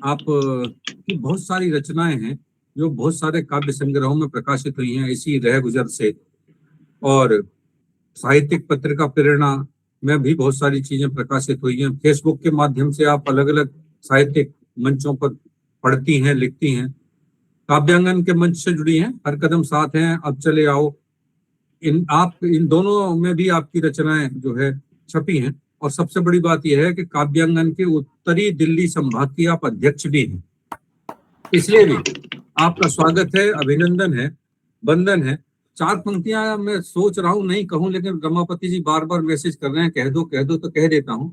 आप की बहुत सारी रचनाएं हैं जो बहुत सारे काव्य संग्रहों में प्रकाशित हुई हैं इसी रह गुजर से, और साहित्यिक पत्रिका प्रेरणा में भी बहुत सारी चीजें प्रकाशित हुई हैं। फेसबुक के माध्यम से आप अलग अलग साहित्यिक मंचों पर पढ़ती हैं, लिखती हैं। काव्यांगन के मंच से जुड़ी हैं, हर कदम साथ हैं, अब चले आओ, इन दोनों में भी आपकी रचनाएं जो है छपी हैं। और सबसे बड़ी बात यह है कि काव्यांगन के उत्तरी दिल्ली संभाग की आप अध्यक्ष भी हैं, इसलिए भी आपका स्वागत है, अभिनंदन है, वंदन है। 4 पंक्तियां मैं सोच रहा हूं नहीं कहूं, लेकिन रमापति जी बार बार मैसेज कर रहे हैं कह दो तो कह देता हूं।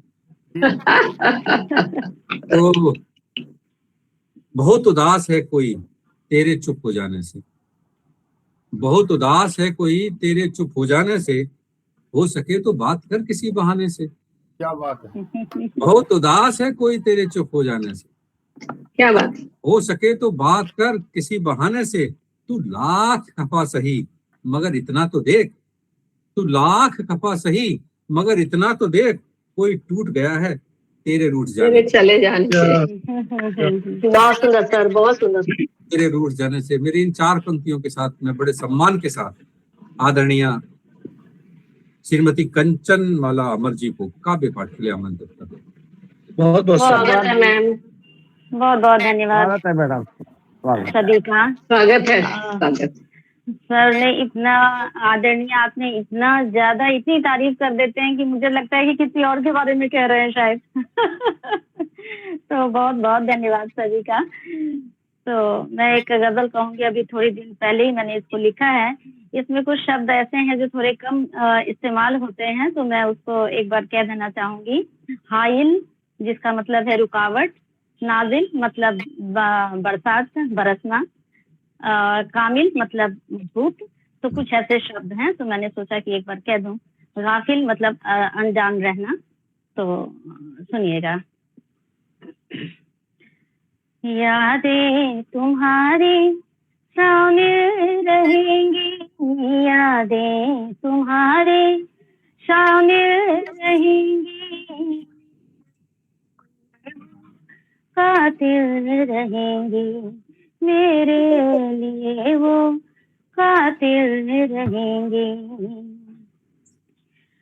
तो बहुत उदास है कोई तेरे चुप हो जाने से, बहुत उदास है कोई तेरे चुप हो जाने से, हो सके तो बात कर किसी बहाने से। क्या बात है। बहुत उदास है कोई तेरे चुप हो जाने से, क्या बात। हो सके तो बात कर किसी बहाने से, तू लाख खफा सही मगर इतना तो देख, तू लाख खफा सही मगर इतना तो देख, कोई टूट गया है तेरे रूठ जाने से, चले जाने से। बहुत सुंदर सर, बहुत सुंदर। तेरे रूठ जाने से। मेरी इन 4 पंक्तियों के साथ मैं बड़े सम्मान के साथ आदरणीय श्रीमती कंचन माला अमर जी को काव्य पाठ के लिए आमंत्रित करता हूं। बहुत बहुत स्वागत है मैम, बहुत बहुत धन्यवाद। स्वागत है मैडम, सभी का स्वागत है, अ, स्वागत। सर ने इतना आदरणीय, आपने इतना ज्यादा इतनी तारीफ कर देते हैं कि मुझे लगता है कि किसी और के बारे में कह रहे हैं शायद। तो बहुत बहुत धन्यवाद सभी का। तो मैं एक गजल कहूंगी, अभी थोड़ी दिन पहले ही मैंने इसको लिखा है। इसमें कुछ शब्द ऐसे हैं जो थोड़े कम इस्तेमाल होते हैं, तो मैं उसको एक बार कह देना चाहूंगी। हाइल, जिसका मतलब है रुकावट। नाजिल मतलब बरसात, बरसना। कामिल मतलब मजबूत। तो कुछ ऐसे शब्द हैं, तो मैंने सोचा कि एक बार कह दूं। गाफिल मतलब अनजान रहना। तो सुनिएगा। यादें तुम्हारी शामिल रहेंगी, यादें तुम्हारे शामिल रहेंगी, कातिल रहेंगी मेरे लिए, वो कातिल रहेंगे।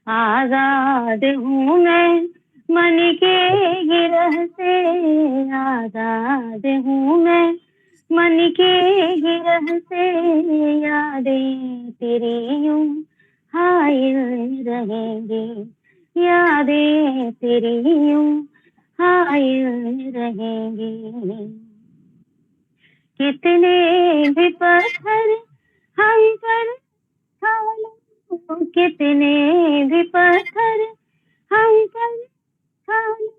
आजाद हूँ मैं मन के गिरह से, आजाद हूँ मैं मन के गिरह से, यादें तेरी यूं हायल रहेंगी, यादें तेरी यूं हायल रहेंगी। कितने भी पत्थर हम पर खालो, कितने भी पत्थर हम पर खालो,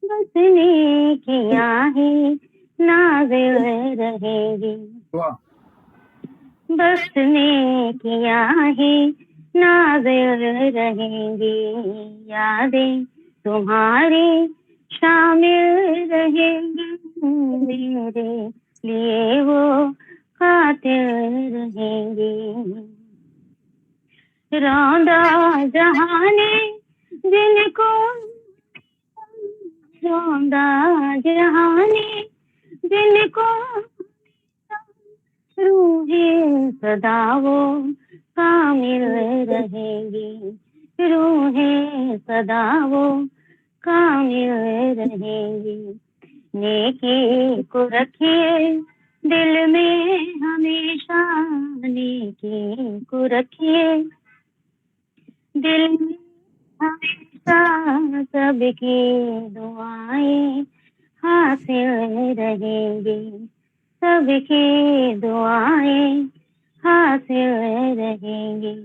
बसने की आहें नाज़िल रहेगी, वाह, बसने की आहें नाज़िल रहेंगी, यादें तुम्हारी शामिल रहेंगी, मेरे लिए वो कातिल रहेंगी। रौंदा जहाने जिनको, रौंदा जहाने जिनको, रूहे सदा वो कामिल रहेंगी, रूहे सदा वो कामिल रहेंगी। नेकी को रखिए दिल में हमेशा, नेकी को रखिए दिल में हमेशा, सबकी दुआएं हासिल रहेंगी, सबकी दुआएं हासिल रहेंगी।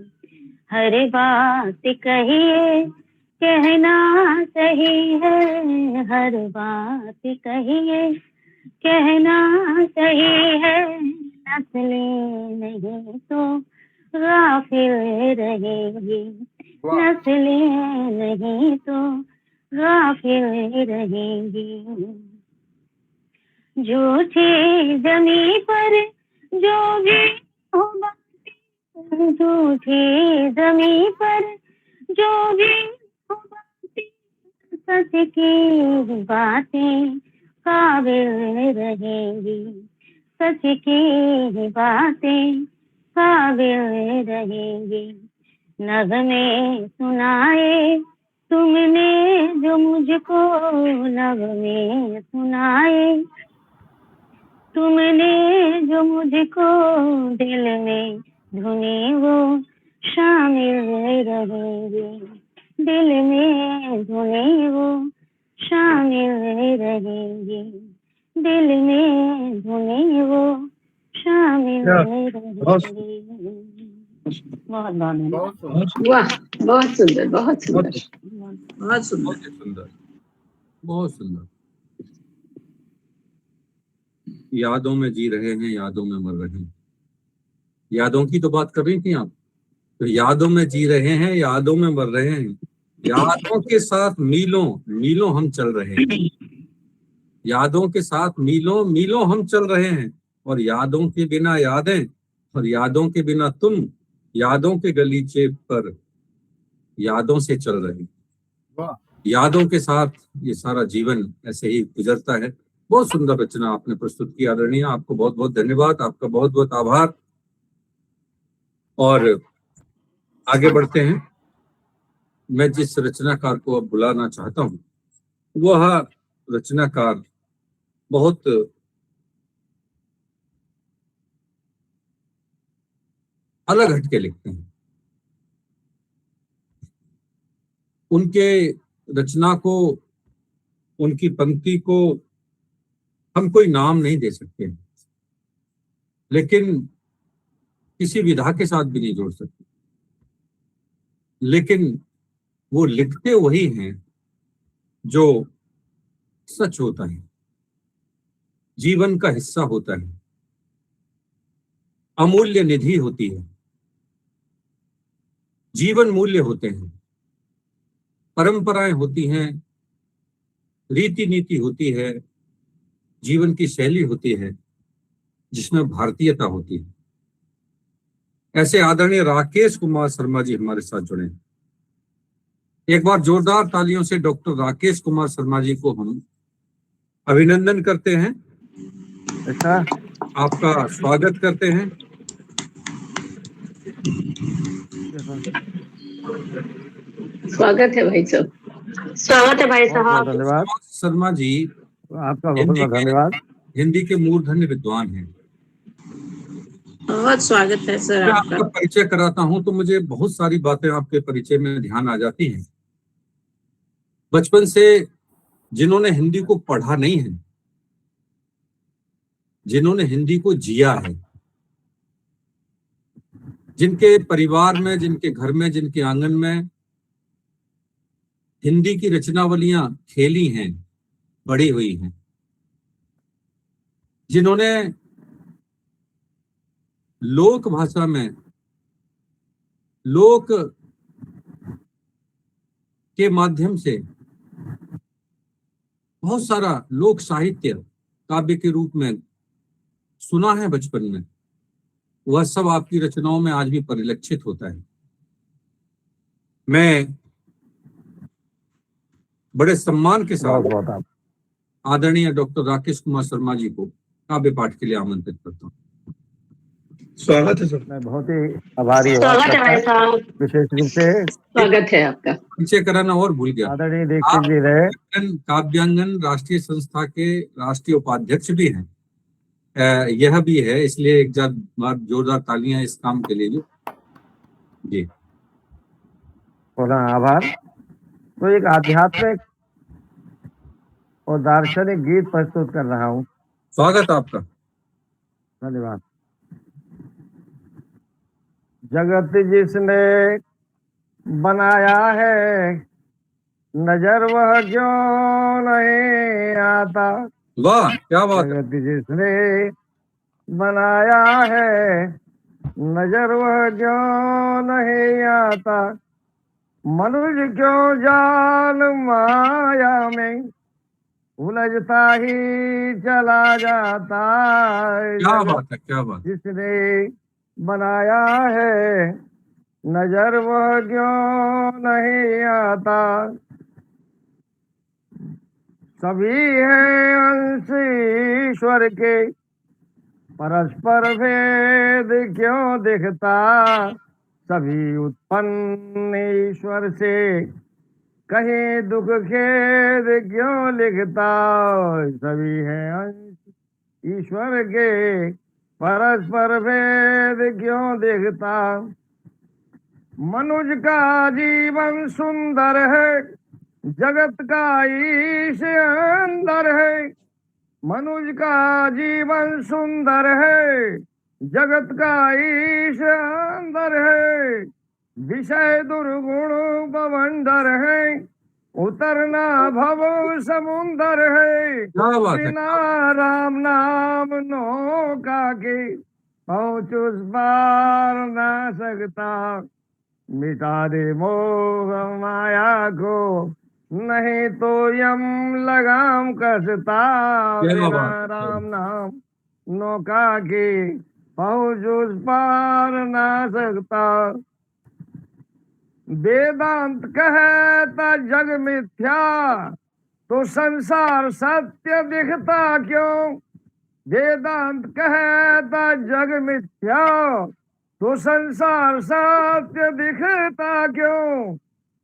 हर बात कहिए कहना सही है, हर बात कहिए कहना सही है, नस्लें नहीं तो गाफिल रहेंगी, नस्लें नहीं तो गाफिल रहेंगी। झूठी जमी पर जो भी हो बातें, झूठी जमी पर जो भी हो बातें, सच की बातें काबिल रहेंगी, सच की बातें काबिल रहेंगी। नगमे सुनाए तुमने जो मुझको, नगमे सुनाए तुमने जो मुझको, दिल में धुनी वो शामिल रहेंगे, दिल में धुनी वो शामिल रहेंगे, दिल में धुनी वो शामिल रहेंगे। बहुत बहुत बहुत वाह, बहुत सुंदर, बहुत सुंदर, बहुत सुंदर। बहुत ही सुंदर, बहुत सुंदर। यादों में जी रहे हैं, यादों में मर रहे हैं। यादों की तो बात कर रही थी आप, तो यादों में जी रहे हैं, यादों में मर रहे हैं। यादों के साथ मीलों मीलों हम चल रहे हैं, यादों के साथ मीलों मीलों हम चल रहे हैं, और यादों के बिना यादें, और यादों के बिना तुम, यादों के गलीचे पर यादों से चल रहे हैं। वाह, यादों के साथ ये सारा जीवन ऐसे ही गुजरता है। बहुत सुंदर रचना आपने प्रस्तुत की आदरणीय, आपको बहुत बहुत धन्यवाद, आपका बहुत बहुत आभार। और आगे बढ़ते हैं। मैं जिस रचनाकार को अब बुलाना चाहता हूं, वह रचनाकार बहुत अलग हटके लिखते हैं। उनके रचना को, उनकी पंक्ति को हम कोई नाम नहीं दे सकते, लेकिन किसी विधा के साथ भी नहीं जोड़ सकते, लेकिन वो लिखते वही हैं जो सच होता है, जीवन का हिस्सा होता है, अमूल्य निधि होती है, जीवन मूल्य होते हैं, परंपराएं होती हैं, रीति नीति होती है, जीवन की शैली होती है जिसमें भारतीयता होती है। ऐसे आदरणीय राकेश कुमार शर्मा जी हमारे साथ जुड़े हैं। एक बार जोरदार तालियों से डॉक्टर राकेश कुमार शर्मा जी को हम अभिनंदन करते हैं, अच्छा, आपका स्वागत करते हैं। स्वागत है भाई साहब। स्वागत है भाई बहुत बहुत साहब। धन्यवाद शर्मा जी आपका, बहुत बहुत धन्यवाद। हिंदी के मूर्धन्य विद्वान हैं। बहुत स्वागत है सर मैं आपका। आपका परिचय कराता हूं तो मुझे बहुत सारी बातें आपके परिचय में ध्यान आ जाती हैं। बचपन से जिन्होंने हिंदी को पढ़ा नहीं है, जिन्होंने हिंदी को जिया है, जिनके परिवार में, जिनके घर में, जिनके आंगन में हिंदी की रचनावलियां खेली हैं, बड़ी हुई हैं, जिन्होंने लोक भाषा में, लोक के माध्यम से बहुत सारा लोक साहित्य काव्य के रूप में सुना है बचपन में, वह सब आपकी रचनाओं में आज भी परिलक्षित होता है। मैं बड़े सम्मान के साथ बहुत बहुत आदरणीय डॉक्टर राकेश कुमार शर्मा जी को काव्य पाठ के लिए आमंत्रित करता हूँ। स्वागत है सर। मैं बहुत ही आभारी हूँ स्वागत है भाई आपका, साहब। विशेष रूप से स्वागत है आपका। परिचय कराना और भूल गया, आदरणीय दीक्षित जी रहे। काव्यांगन राष्ट्रीय संस्था के राष्ट्रीय उपाध्यक्ष भी हैं। यह भी है, इसलिए एक बार जोरदार तालियां इस काम के लिए जी। पुनः आभार। तो एक आध्यात्मिक और दार्शनिक गीत प्रस्तुत कर रहा हूँ। स्वागत आपका। धन्यवाद। जगत जिसने बनाया है, नजर वह क्यों नहीं आता। वाह, क्या बात है। जगत जिसने बनाया है, नजर वह क्यों नहीं आता। मनुष्य क्यों जाल माया में उलझता ही चला जाता। क्या बात है, क्या बात। जिसने बनाया है, नजर वह क्यों नहीं आता। सभी हैं अंश ईश्वर के, परस्पर भेद क्यों दिखता। सभी उत्पन्न ईश्वर से, कहीं दुख खेद क्यों लिखता। सभी हैं अंश ईश्वर के, परस्पर भेद क्यों दिखता। मनुष्य का जीवन सुंदर है, जगत का ईश अंदर है। मनुष्य का जीवन सुंदर है, जगत का ईश अंदर है। विषय दुर्गुण बवंडर है, उतरना भव समुंदर है। क्या बात है। बिना राम नाम नौका के पहुँच उस पार ना सकता। मिटा दे मोह माया को, नहीं तो यम लगाम कसता। क्या बिना बात है। राम नाम नौका के पहुँच उस पार ना सकता। वेदांत कहता जग मिथ्या, तो संसार सत्य दिखता क्यों। वेदांत कहता जग मिथ्या, तो संसार सत्य दिखता क्यों।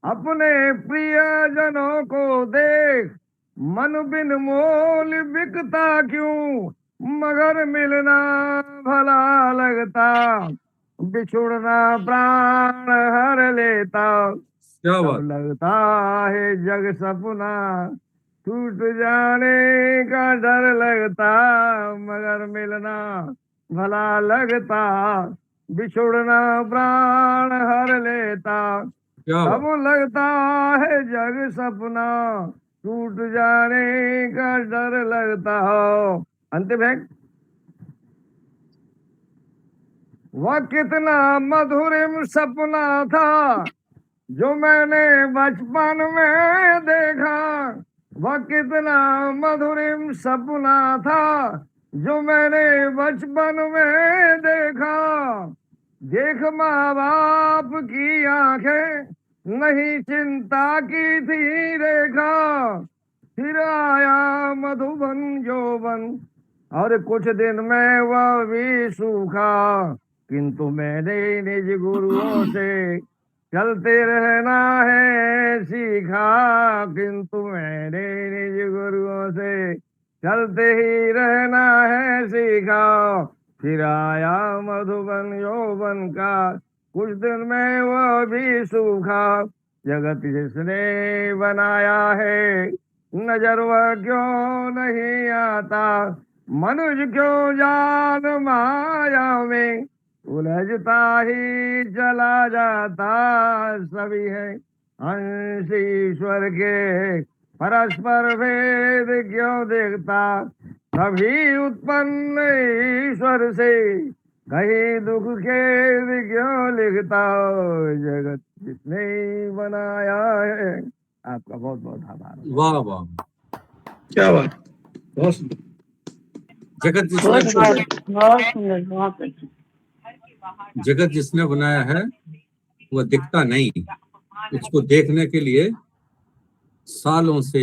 अपने प्रियजनों को देख, मन बिन मोल बिकता क्यों। मगर मिलना भला लगता, बिछुड़ना प्राण हर लेता, क्या तब बात। लगता है जग सपना, टूट जाने का डर लगता, मगर मिलना भला लगता, बिछुड़ना प्राण हर लेता, क्या तब बात। लगता है जग सपना, टूट जाने का डर लगता हो। अंतिम है, वह कितना मधुरिम सपना था जो मैंने बचपन में देखा, वह कितना मधुरिम सपना था जो मैंने बचपन में देखा, देख माँ बाप की आंखें नहीं चिंता की थी रेखा, फिर आया मधुबन यौवन और कुछ दिन में वह भी सूखा, किंतु मैंने निज गुरुओं से चलते रहना है सीखा, किंतु मैंने निज गुरुओं से चलते ही रहना है सीखा, फिर आया मधुबन यौवन का, कुछ दिन में वह भी सूखा, जगत जिसने बनाया है नजर वह क्यों नहीं आता, मनुष्य क्यों जान माया में उलझता ही चला जाता, सभी है अंश ईश्वर के परस्पर भेद क्यों देखता, सभी उत्पन्न ईश्वर से कहीं दुख खेद क्यों लिखता, जगत जिसने बनाया है। आपका बहुत बहुत आभार। वाह वाह, क्या बात, बहुत सुंदर। जगत जिसने बहुत सुंदर, बहुत अच्छा। जगत जिसने बनाया है वह दिखता नहीं, उसको देखने के लिए सालों से,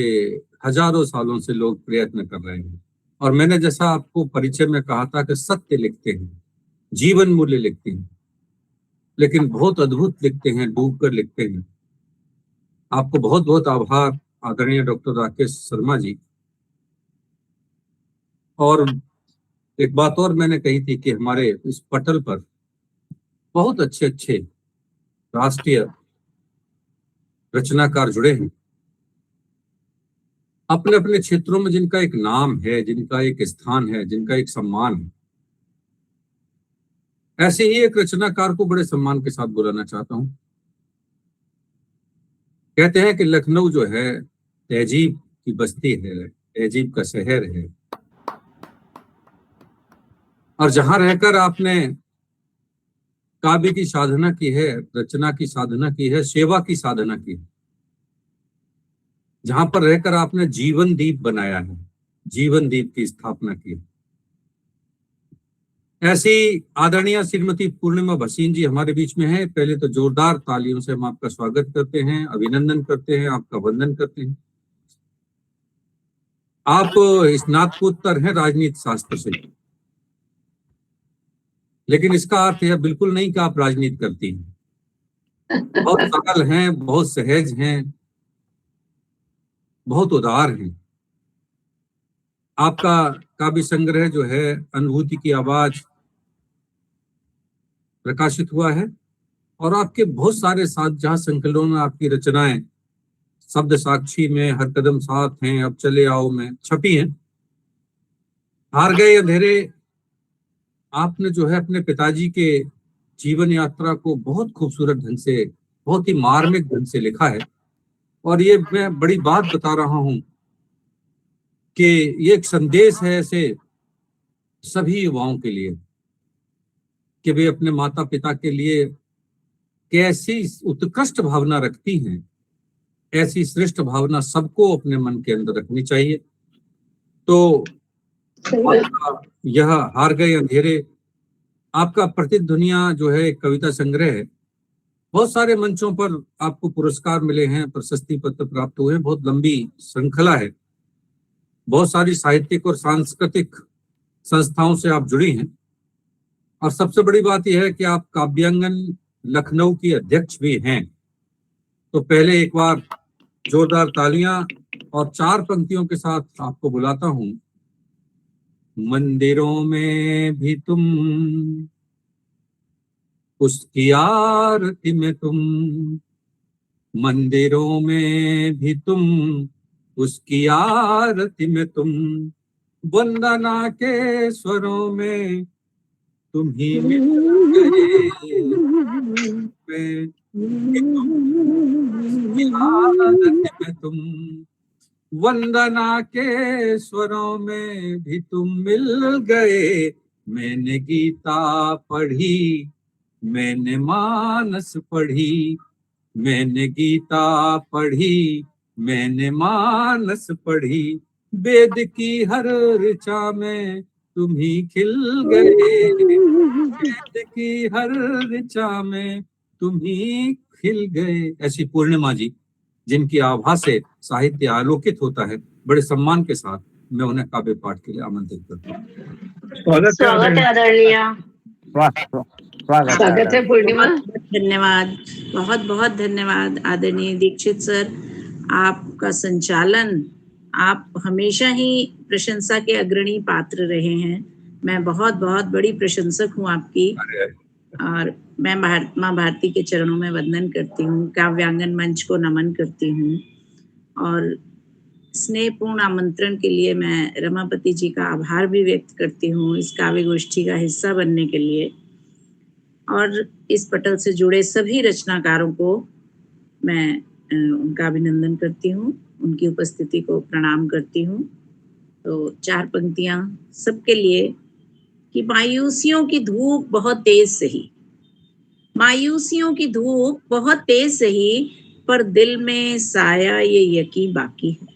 हजारों सालों से लोग प्रयत्न कर रहे हैं। और मैंने जैसा आपको परिचय में कहा था कि सत्य लिखते हैं, जीवन मूल्य लिखते हैं, लेकिन बहुत अद्भुत लिखते हैं, डूब कर लिखते हैं। आपको बहुत बहुत आभार आदरणीय डॉक्टर राकेश शर्मा जी। और एक बात और मैंने कही थी कि हमारे इस पटल पर बहुत अच्छे अच्छे राष्ट्रीय रचनाकार जुड़े हैं, अपने अपने क्षेत्रों में जिनका एक नाम है, जिनका एक स्थान है, जिनका एक सम्मान है। ऐसे ही एक रचनाकार को बड़े सम्मान के साथ बुलाना चाहता हूं। कहते हैं कि लखनऊ जो है तहजीब की बस्ती है, तहजीब का शहर है, और जहां रहकर आपने काव्य की साधना की है, रचना की साधना की है, सेवा की साधना की है, जहां पर रहकर आपने जीवन दीप बनाया है, जीवन दीप की स्थापना की है। ऐसी आदरणीय श्रीमती पूर्णिमा भसीन जी हमारे बीच में है। पहले तो जोरदार तालियों से हम आपका स्वागत करते हैं, अभिनंदन करते हैं, आपका वंदन करते हैं। आप स्नातकोत्तर हैं राजनीति शास्त्र से, लेकिन इसका अर्थ यह बिल्कुल नहीं कि आप राजनीति करती हैं। बहुत सरल हैं, बहुत सहज हैं, बहुत उदार हैं। आपका काव्य संग्रह जो है अनुभूति की आवाज प्रकाशित हुआ है, और आपके बहुत सारे साथ जहां संकलनों में आपकी रचनाएं शब्द साक्षी में, हर कदम साथ हैं, अब चले आओ में छपी हैं। हार गए अंधेरे आपने जो है अपने पिताजी के जीवन यात्रा को बहुत खूबसूरत ढंग से, बहुत ही मार्मिक ढंग से लिखा है। और ये मैं बड़ी बात बता रहा हूं कि ये एक संदेश है ऐसे सभी युवाओं के लिए कि वे अपने माता पिता के लिए कैसी उत्कृष्ट भावना रखती हैं, ऐसी श्रेष्ठ भावना सबको अपने मन के अंदर रखनी चाहिए। तो यह हार गए अंधेरे आपका प्रतिध्वनिया जो है कविता संग्रह है। बहुत सारे मंचों पर आपको पुरस्कार मिले हैं, प्रशस्ति पत्र प्राप्त हुए हैं, बहुत लंबी श्रृंखला है। बहुत सारी साहित्यिक और सांस्कृतिक संस्थाओं से आप जुड़ी हैं, और सबसे बड़ी बात यह है कि आप काव्यांगन लखनऊ की अध्यक्ष भी हैं। तो पहले एक बार जोरदार तालियां और 4 पंक्तियों के साथ आपको बुलाता हूं। मंदिरों में भी तुम उसकी आरती में तुम, मंदिरों में भी तुम, उसकी आरती में तुम, वंदना के स्वरों में तुम ही मिल गए, उसकी आरती में तुम, वंदना के स्वरों में भी तुम मिल गए। मैंने गीता पढ़ी, मैंने मानस पढ़ी, मैंने गीता पढ़ी, मैंने मानस पढ़ी, वेद की हर ऋचा में तुम ही खिल गए, वेद की हर ऋचा में तुम ही खिल गए। ऐसी पूर्णिमा जी, जिनकी आभा से साहित्य आलोकित होता है, बड़े सम्मान के साथ मैं उन्हें काव्य पाठ के लिए आमंत्रित करता हूँ। स्वागत है आदरणीय। स्वागत है पूर्णिमा। धन्यवाद, बहुत बहुत धन्यवाद आदरणीय दीक्षित सर। आपका संचालन, आप हमेशा ही प्रशंसा के अग्रणी पात्र रहे हैं। मैं बहुत बहुत बड़ी प्रशंसक हूँ आपकी, और मैं माँ भारती के चरणों में वंदन करती हूँ, काव्यांगन मंच को नमन करती हूँ, और स्नेहपूर्ण आमंत्रण के लिए मैं रमापति जी का आभार भी व्यक्त करती हूँ इस काव्य गोष्ठी का हिस्सा बनने के लिए। और इस पटल से जुड़े सभी रचनाकारों को मैं उनका अभिनंदन करती हूँ, उनकी उपस्थिति को प्रणाम करती हूँ। तो 4 पंक्तियां सबके लिए कि मायूसियों की धूप बहुत तेज सही, मायूसियों की धूप बहुत तेज सही, पर दिल में साया ये यकीन बाकी है,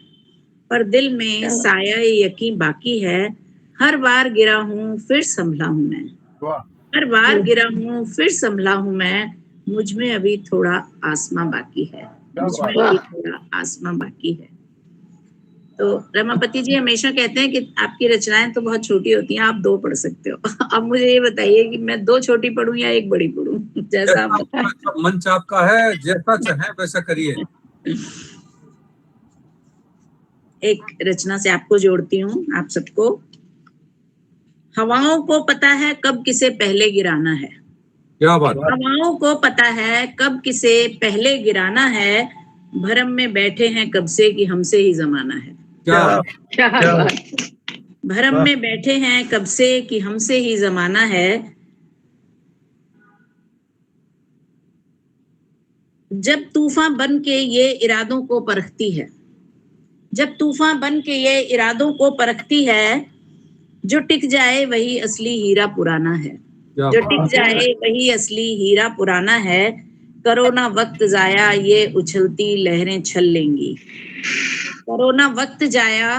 पर दिल में साया ये यकीन बाकी है। हर बार गिरा हूँ फिर संभला हूँ मैं, हर बार गिरा हूँ फिर संभला हूँ मैं, मुझ में अभी थोड़ा आसमां बाकी है, मुझ में अभी थोड़ा आसमां बाकी है। तो रमापति जी हमेशा कहते हैं कि आपकी रचनाएं तो बहुत छोटी होती हैं, आप 2 पढ़ सकते हो। अब मुझे ये बताइए कि मैं 2 छोटी पढ़ूं या 1 बड़ी पढ़ूं, जैसा आप बताएं। मंच आपका है, जैसा चाहे वैसा करिए। एक रचना से आपको जोड़ती हूँ, आप सबको। हवाओं को पता है कब किसे पहले गिराना है, क्या बात। हवाओं को पता है कब किसे पहले गिराना है, भरम में बैठे हैं कब से कि हमसे ही जमाना है, क्या भरम में बैठे हैं कब से कि हमसे ही जमाना है। जब तूफान बन के ये इरादों को परखती है, जब तूफान बन के ये इरादों को परखती है, जो टिक जाए वही असली हीरा पुराना है, जो टिक जाए वही असली हीरा पुराना है। करो ना वक्त जाया ये उछलती लहरें छल लेंगी, करो ना वक्त जाया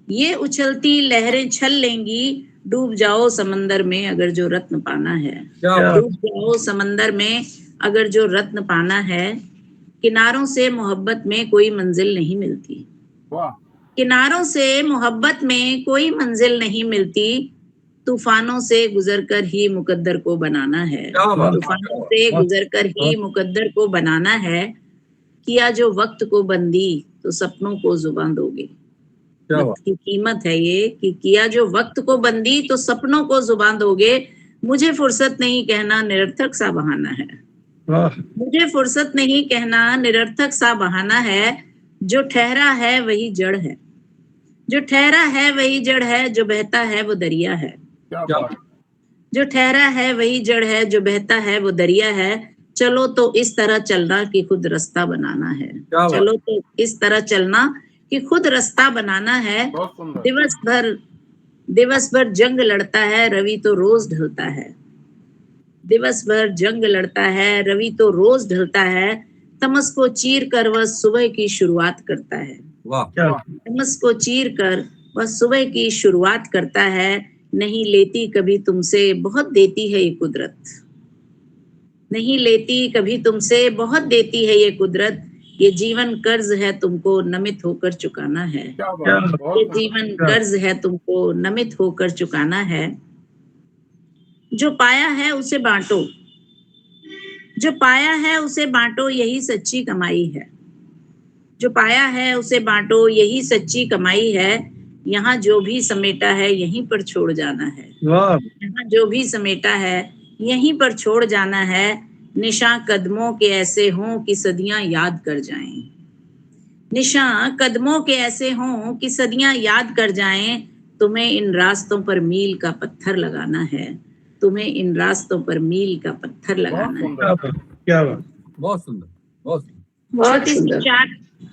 ये उछलती लहरें छल लेंगी। डूब जाओ समंदर में अगर जो रत्न पाना है, डूब जाओ समंदर में अगर जो रत्न पाना है। किनारों से मोहब्बत में कोई मंजिल नहीं मिलती, किनारों से मोहब्बत में कोई मंजिल नहीं मिलती, तूफानों से गुजरकर ही मुकद्दर को बनाना है, तूफानों से गुजरकर ही मुकद्दर को बनाना है। किया जो वक्त को बंदी तो सपनों को जुबान दोगे, वक्त की कीमत है ये कि किया जो वक्त को बंदी तो सपनों को जुबान दोगे। मुझे फुर्सत नहीं कहना निरर्थक सा बहाना है, मुझे फुर्सत नहीं कहना निरर्थक सा बहाना है। जो ठहरा है वही जड़ है, जो ठहरा है वही जड़ है, जो बहता है वो दरिया है, जो ठहरा है वही जड़ है, जो बहता है वो दरिया है। चलो तो इस तरह चलना कि खुद रास्ता बनाना है, चलो तो इस तरह चलना कि खुद रास्ता बनाना है। दिवस भर जंग लड़ता है रवि तो रोज ढलता है, दिवस भर जंग लड़ता है रवि तो रोज ढलता है। तमस को चीर कर वह सुबह की शुरुआत करता है, तमस को चीर कर वह सुबह की शुरुआत करता है। नहीं लेती कभी तुमसे बहुत देती है ये कुदरत, नहीं लेती कभी तुमसे बहुत देती है ये कुदरत। ये जीवन कर्ज है तुमको नमित होकर चुकाना है, ये जीवन कर्ज है तुमको नमित होकर चुकाना है। जो पाया है उसे बांटो, जो पाया है उसे बांटो यही सच्ची कमाई है, जो पाया है उसे बांटो यही सच्ची कमाई है। यहाँ जो भी समेटा है यहीं पर छोड़ जाना है, यहाँ जो भी समेटा है यहीं पर छोड़ जाना है, निशां कदमों के ऐसे हों कि सदियां याद कर जाएं। निशां कदमों के ऐसे हों कि सदियां याद कर जाएं। तुम्हें इन रास्तों पर मील का पत्थर लगाना है, तुम्हें इन रास्तों पर मील का पत्थर लगाना है। क्या बात, बहुत सुंदर, बहुत सुंदर। बहुत छोटी सी सुंदर।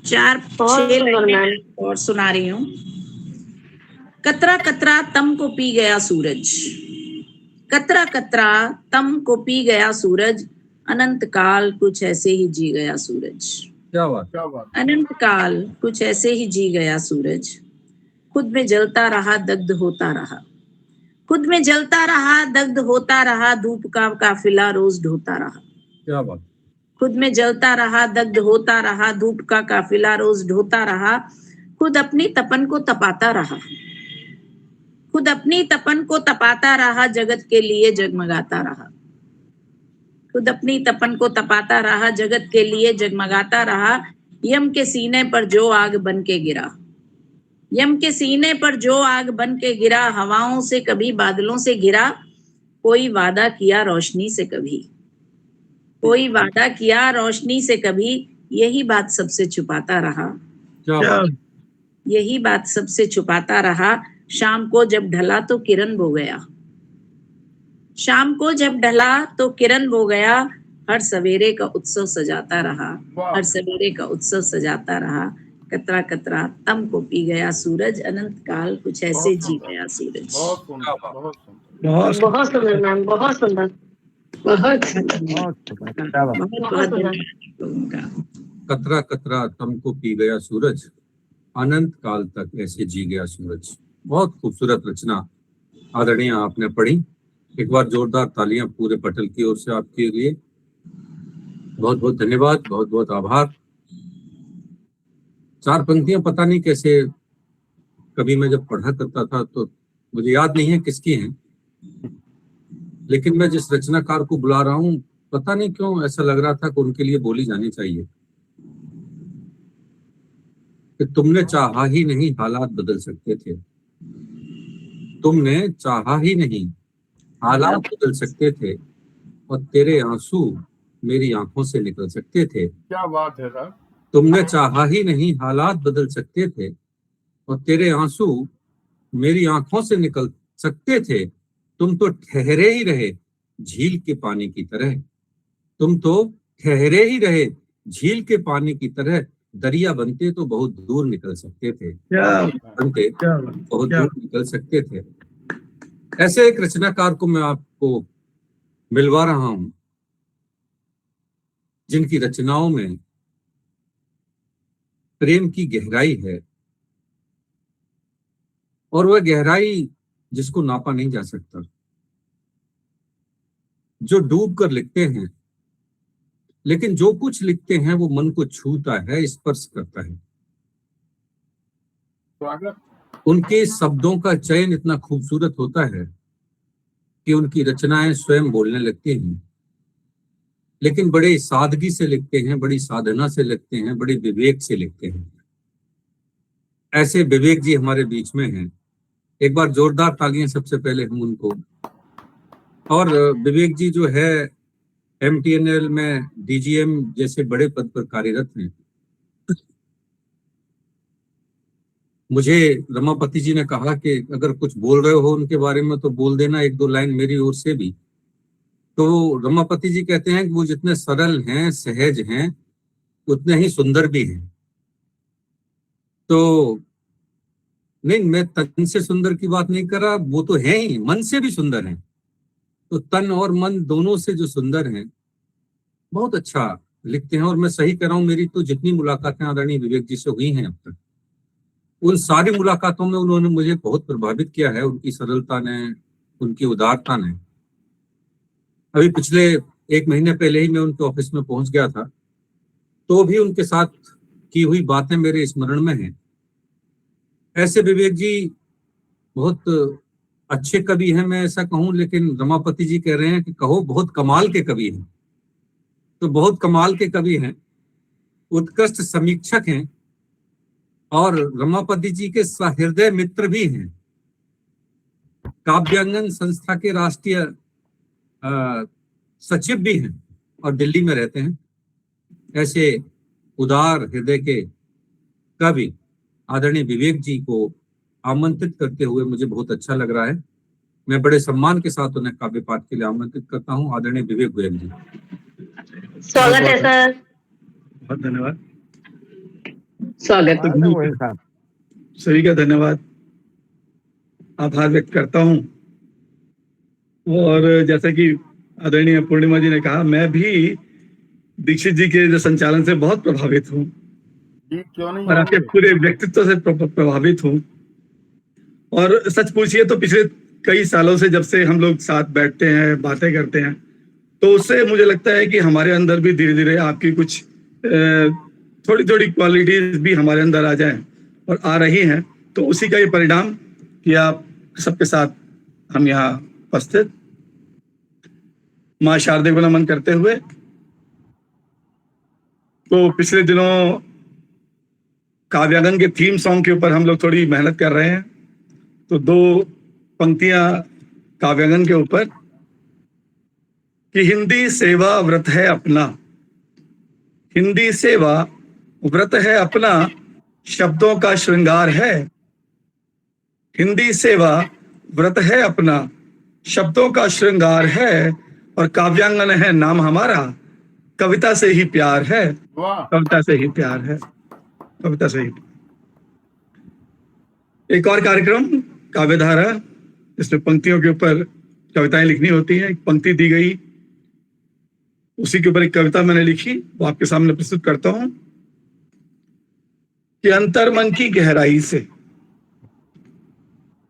चार बहुत छह सुंदर लाइनें मैम। और सुना रही हूँ। कतरा कतरा तम को पी गया सूरज, कतरा कतरा तम को पी गया सूरज, अनंत काल कुछ ऐसे ही जी गया सूरज। क्या बात, क्या बात। अनंत काल कुछ ऐसे ही जी गया सूरज। खुद में जलता रहा, दग्ध होता रहा, खुद में जलता रहा, दग्ध होता रहा, धूप का काफिला रोज ढोता रहा। क्या बात। खुद में जलता रहा, दग्ध होता रहा, धूप का काफिला रोज ढोता रहा। खुद अपनी तपन को तपाता रहा, खुद अपनी तपन को तपाता रहा, जगत के लिए जगमगाता रहा। खुद अपनी तपन को तपाता रहा, जगत के लिए जगमगाता रहा। यम के सीने पर जो आग बन के गिरा, यम के सीने पर जो आग बन के गिरा, हवाओं से कभी बादलों से घिरा। कोई वादा किया रोशनी से कभी, कोई वादा किया रोशनी से कभी, यही बात सबसे छुपाता रहा, यही बात सबसे छुपाता रहा। शाम को जब ढला तो किरण बो गया, शाम को जब ढला तो किरण बो गया। हर सवेरे का उत्सव सजाता रहा, हर सवेरे का उत्सव सजाता रहा। कतरा कतरा तम को पी गया सूरज, अनंत काल कुछ ऐसे जी गया सूरज। बहुत सुंदर, बहुत सुंदर, बहुत सुंदर मैम, बहुत सुंदर, बहुत सुंदर। बहुत धन्यवाद। कतरा कतरा तम को पी गया सूरज, अनंत काल तक ऐसे जी गया सूरज। बहुत खूबसूरत रचना आदरणीय आपने पढ़ी। एक बार जोरदार तालियां पूरे पटल की ओर से आपके लिए। बहुत बहुत धन्यवाद, बहुत बहुत आभार। चार पंक्तियां पता नहीं कैसे, कभी मैं जब पढ़ा करता था तो मुझे याद नहीं है किसकी हैं, लेकिन मैं जिस रचनाकार को बुला रहा हूं, पता नहीं क्यों ऐसा लग रहा था कि उनके लिए बोली जानी चाहिए कि तुमने चाहा ही नहीं हालात बदल सकते थे, तुमने चाहा ही नहीं हालात बदल सकते थे, और तेरे आंसू मेरी आंखों से निकल सकते थे। क्या बात है सर। तुमने चाहा ही नहीं हालात बदल सकते थे, और तेरे आंसू मेरी आंखों से निकल सकते थे। तुम तो ठहरे ही रहे झील के पानी की तरह, तुम तो ठहरे ही रहे झील के पानी की तरह। दरिया बनते तो बहुत दूर निकल सकते थे, बनते बहुत दूर निकल सकते थे। ऐसे एक रचनाकार को मैं आपको मिलवा रहा हूं, जिनकी रचनाओं में प्रेम की गहराई है, और वह गहराई जिसको नापा नहीं जा सकता। जो डूब कर लिखते हैं, लेकिन जो कुछ लिखते हैं वो मन को छूता है, स्पर्श करता है। उनके शब्दों का चयन इतना खूबसूरत होता है कि उनकी रचनाएं स्वयं बोलने लगती हैं, लेकिन बड़े सादगी से लिखते हैं, बड़ी साधना से लिखते हैं, बड़े विवेक से लिखते हैं। ऐसे विवेक जी हमारे बीच में हैं। एक बार जोरदार तालियां सबसे पहले हम उनको। और विवेक जी जो है MTNL में DGM जैसे बड़े पद पर कार्यरत हैं। मुझे रमापति जी ने कहा कि अगर कुछ बोल रहे हो उनके बारे में तो बोल देना, एक दो लाइन मेरी ओर से भी। तो रमापति जी कहते हैं कि वो जितने सरल हैं, सहज हैं, उतने ही सुंदर भी हैं। तो नहीं, मैं तन से सुंदर की बात नहीं कर रहा, वो तो है ही, मन से भी सुंदर हैं। तो तन और मन दोनों से जो सुंदर हैं, बहुत अच्छा लिखते हैं। और मैं सही कह रहा हूं, मेरी तो जितनी मुलाकातें आदरणीय विवेक जी से हुई हैं अब तक, उन सारी मुलाकातों में उन्होंने मुझे बहुत प्रभावित किया है, उनकी सरलता ने, उनकी उदारता ने। अभी पिछले 1 महीने पहले ही मैं उनके ऑफिस में पहुंच गया था, तो भी उनके साथ की हुई बातें मेरे स्मरण में हैं। ऐसे विवेक जी बहुत अच्छे कवि हैं, मैं ऐसा कहूं, लेकिन रमापति जी कह रहे हैं कि कहो बहुत कमाल के कवि हैं। तो बहुत कमाल के कवि हैं, उत्कृष्ट समीक्षक हैं, और रमापति जी के सहृदय मित्र भी हैं। काव्यांगन संस्था के राष्ट्रीय सचिव भी हैं और दिल्ली में रहते हैं। ऐसे उदार हृदय के कवि आदरणीय विवेक जी को आमंत्रित करते हुए मुझे बहुत अच्छा लग रहा है। मैं बड़े सम्मान के साथ उन्हें काव्य पाठ के लिए आमंत्रित करता हूँ। आदरणीय विवेक गोयल जी, स्वागत है सर। बहुत धन्यवाद। स्वागत गोयल साहब, सभी का धन्यवाद, आभार व्यक्त करता हूँ। और जैसा कि आदरणीय पूर्णिमा जी ने कहा, मैं भी दीक्षित जी के जो संचालन से बहुत प्रभावित हूँ जी, क्यों नहीं और आपके होंगे? पूरे व्यक्तित्व से प्रभावित हूँ। और सच पूछिए तो पिछले कई सालों से जब से हम लोग साथ बैठते हैं, बातें करते हैं, तो उससे मुझे लगता है कि हमारे अंदर भी धीरे धीरे आपकी कुछ थोड़ी थोड़ी क्वालिटीज भी हमारे अंदर आ जाएं और आ रही हैं। तो उसी का ये परिणाम कि आप सबके साथ हम यहाँ उपस्थित माँ शारदे को नमन करते हुए, तो पिछले दिनों काव्यागन के थीम सॉन्ग के ऊपर हम लोग थोड़ी मेहनत कर रहे हैं। तो 2 पंक्तियां काव्यागन के ऊपर कि हिंदी सेवा व्रत है अपना, हिंदी सेवा व्रत है अपना, शब्दों का श्रृंगार है। हिंदी सेवा व्रत है अपना, शब्दों का श्रृंगार है, और काव्यांगन है नाम हमारा, कविता से ही प्यार है, वाह, कविता से ही प्यार है, कविता से ही। एक और कार्यक्रम काव्यधारा, इसमें पंक्तियों के ऊपर कविताएं लिखनी होती हैं। एक पंक्ति दी गई, उसी के ऊपर एक कविता मैंने लिखी, वो आपके सामने प्रस्तुत करता हूं कि अंतर्मन की गहराई से,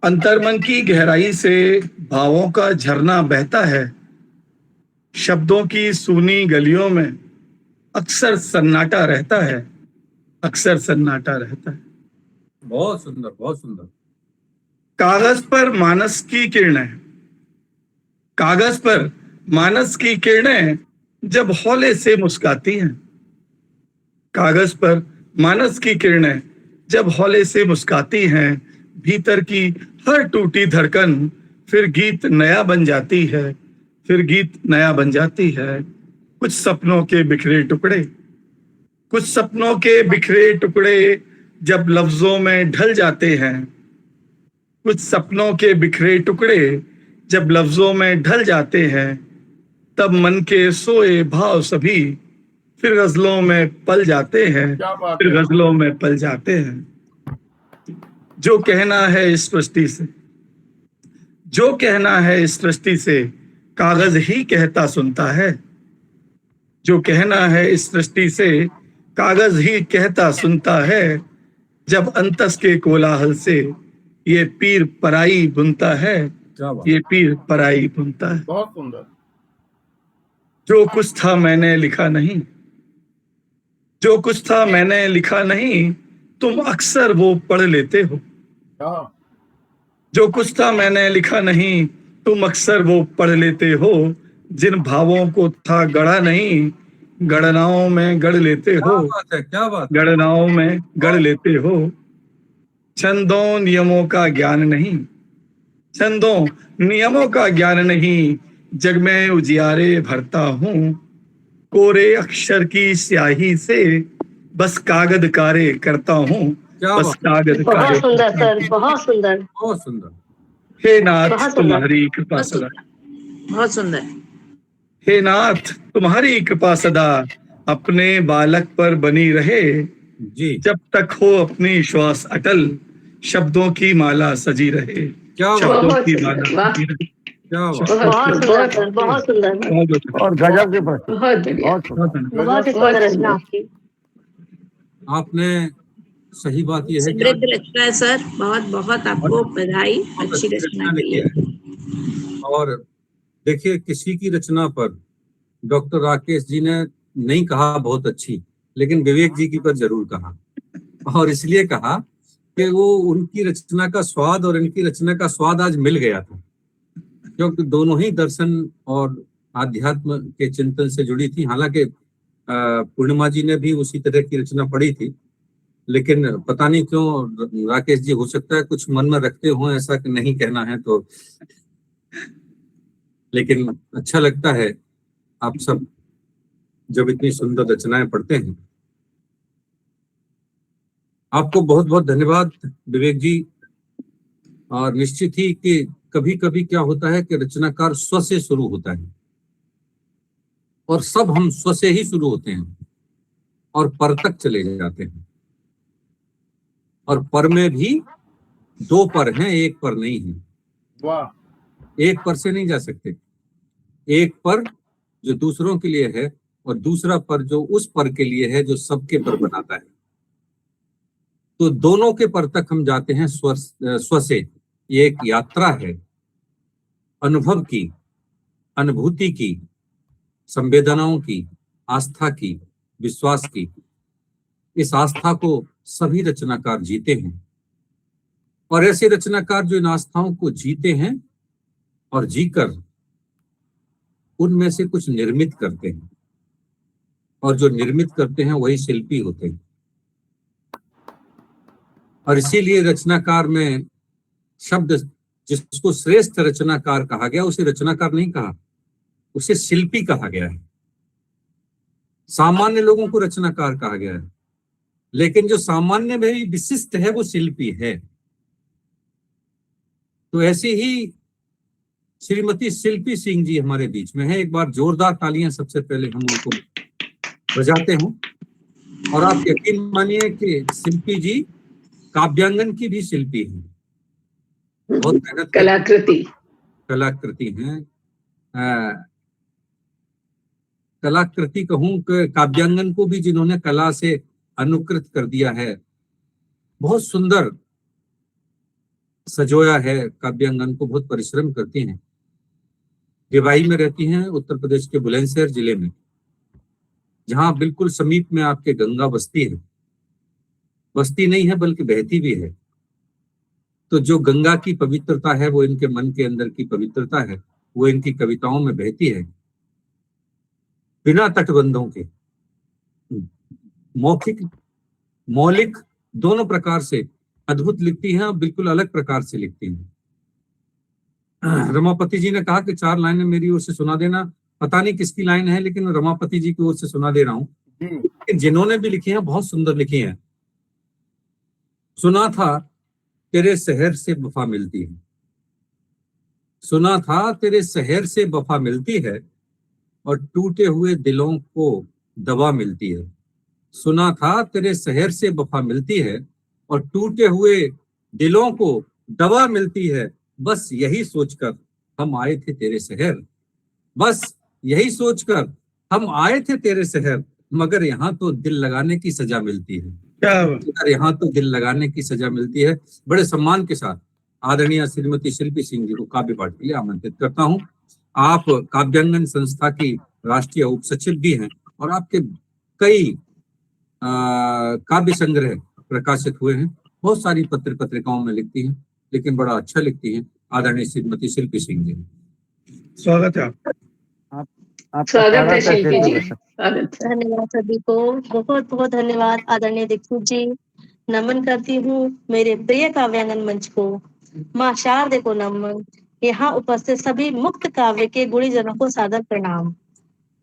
अंतर्मन की गहराई से भावों का झरना बहता है, शब्दों की सूनी गलियों में अक्सर सन्नाटा रहता है, अक्सर सन्नाटा रहता है। बहुत सुंदर, बहुत सुंदर। कागज पर मानस की किरणें, कागज पर मानस की किरणें जब हौले से मुस्काती हैं, कागज पर मानस की किरणें जब हौले से मुस्काती हैं, भीतर की हर टूटी धड़कन फिर गीत नया बन जाती है, फिर गीत नया बन जाती है। कुछ सपनों के बिखरे टुकड़े, कुछ सपनों के बिखरे टुकड़े जब लफ्जों में ढल जाते हैं, कुछ सपनों के बिखरे टुकड़े जब लफ्जों में ढल जाते हैं, तब मन के सोए भाव सभी फिर गजलों में पल जाते हैं, क्या बात फिर है। गजलों में पल जाते हैं। जो कहना है इस सृष्टि से, जो कहना है इस सृष्टि से, कागज ही कहता सुनता है। जो कहना है इस सृष्टि से, कागज ही कहता सुनता है। जब अंतस के कोलाहल से ये पीर पराई बुनता है, क्या बात। ये पीर पराई बुनता है। बहुत सुंदर। जो कुछ था मैंने लिखा नहीं, जो कुछ था मैंने लिखा नहीं, तुम अक्सर वो पढ़ लेते हो। क्या जो कुछ था मैंने लिखा नहीं, तुम अक्सर वो पढ़ लेते हो। जिन भावों को था गढ़ा नहीं, गणनाओं में गढ़ लेते क्या हो, बात है, क्या बात है। गणनाओं में गढ़ लेते हो। छंदों नियमों का ज्ञान नहीं, छंदों नियमों का ज्ञान नहीं, जग में उजियारे भरता हूँ। कोरे अक्षर की स्याही से बस कागज कारे करता हूँ, क्या बस बात। कागज बहुत कारे। सुंदर सर, बहुत सुंदर। बहुत सुंदर। हे नाथ बहुत सुंदर। तुम्हारी कृपा बहुत सदा, सुंदर, बहुत सुंदर। हे नाथ तुम्हारी कृपा सदा अपने बालक पर बनी रहे। जी, जब तक हो अपनी श्वास अटल, शब्दों की माला सजी रहे, क्या बात, शब्दों की बहुत माला वाह। सजी रहे। क्या बात। बहुत सुंदर सर, बहुत सुंदर, बहुत बहुत और गजब की प्रस्तुति, बहुत बढ़िया, बहुत सुंदर। बहुत धन्यवाद। बहुत ही सुंदर रचना आपकी। आपने, सही बात यह है कि समृद्ध रचना है सर, बहुत बहुत आपको बधाई, अच्छी रचना की है। और देखिए, किसी की रचना पर डॉक्टर राकेश जी ने नहीं कहा बहुत अच्छी, लेकिन विवेक जी की पर जरूर कहा। और इसलिए कहा कि वो उनकी रचना का स्वाद और इनकी रचना का स्वाद आज मिल गया था, क्योंकि दोनों ही दर्शन और आध्यात्म के चिंतन से जुड़ी थी। हालांकि पूर्णिमा जी ने भी उसी तरह की रचना पढ़ी थी, लेकिन पता नहीं क्यों राकेश जी, हो सकता है कुछ मन में रखते हो ऐसा कि नहीं कहना है, तो लेकिन अच्छा लगता है आप सब जब इतनी सुंदर रचनाएं पढ़ते हैं। आपको बहुत बहुत धन्यवाद विवेक जी। और निश्चित ही कि कभी कभी क्या होता है कि रचनाकार स्व से शुरू होता है, और सब हम स्व से ही शुरू होते हैं और पर तक चले जाते हैं। और पर में भी दो पर हैं, एक पर नहीं है। वाह, एक पर से नहीं जा सकते। एक पर जो दूसरों के लिए है और दूसरा पर जो उस पर के लिए है जो सबके पर बनाता है। तो दोनों के पर तक हम जाते हैं स्व से। ये एक यात्रा है अनुभव की, अनुभूति की, संवेदनाओं की, आस्था की, विश्वास की। इस आस्था को सभी रचनाकार जीते हैं, और ऐसे रचनाकार जो इन आस्थाओं को जीते हैं और जीकर उनमें से कुछ निर्मित करते हैं, और जो निर्मित करते हैं वही शिल्पी होते हैं। और इसीलिए रचनाकार में शब्द जिसको श्रेष्ठ रचनाकार कहा गया, उसे रचनाकार नहीं कहा, उसे शिल्पी कहा गया है। सामान्य लोगों को रचनाकार कहा गया है, लेकिन जो सामान्य में भी विशिष्ट है वो शिल्पी है। तो ऐसे ही श्रीमती शिल्पी सिंह जी हमारे बीच में है। एक बार जोरदार तालियां सबसे पहले हम उनको बजाते हैं। और आप यकीन मानिए कि शिल्पी जी काव्यांगन की भी शिल्पी है, बहुत मेहनत कलाकृति हैं। कलाकृति कहूं कि काव्यांगन को भी जिन्होंने कला से अनुकृत कर दिया है, बहुत सुंदर सजोया है काव्यांगन को, बहुत परिश्रम करती हैं। रिवाई में रहती हैं, उत्तर प्रदेश के बुलंदशहर जिले में, जहां बिल्कुल समीप में आपके गंगा बस्ती है। बस्ती नहीं है बल्कि बहती भी है। तो जो गंगा की पवित्रता है वो इनके मन के अंदर की पवित्रता है, वो इनकी कविताओं में बहती है, बिना तटबंधों के। मौखिक मौलिक दोनों प्रकार से अद्भुत लिखती हैं और बिल्कुल अलग प्रकार से लिखती हैं। रमापति जी ने कहा कि 4 लाइनें मेरी ओर से सुना देना। पता नहीं किसकी लाइन है, लेकिन रमापति जी की ओर से सुना दे रहा हूं। जिन्होंने भी लिखी हैं बहुत सुंदर लिखी हैं। सुना था तेरे शहर से वफा मिलती है, सुना था तेरे शहर से वफा मिलती है, और टूटे हुए दिलों को दवा मिलती है। सुना था तेरे शहर से वफा मिलती है और टूटे हुए दिलों को दवा मिलती है। बस यही सोचकर हम आए थे तेरे शहर, बस यही सोचकर हम आए थे तेरे शहर, मगर यहाँ तो दिल लगाने की सजा मिलती है। यहाँ तो दिल लगाने की सजा मिलती है। बड़े सम्मान के साथ आदरणीय श्रीमती शिल्पी सिंह जी को काव्य पाठ के लिए आमंत्रित करता हूँ। आप काव्यांगन संस्था की राष्ट्रीय उप सचिव भी हैं, और आपके कई काव्य संग्रह प्रकाशित हुए हैं। बहुत सारी पत्र पत्रिकाओं में लिखती हैं, लेकिन बड़ा अच्छा लिखती हैं आदरणीय श्रीमती शिल्पी सिंह जी। स्वागत है स्वागत है शिल्पी जी। धन्यवाद सभी को, बहुत बहुत धन्यवाद आदरणीय दीक्षित जी। नमन करती हूँ मेरे प्रिय काव्यांगन मंच को, माँ शारदे को नमन, यहाँ उपस्थित सभी मुक्त काव्य के गुणीजनों को सादर प्रणाम।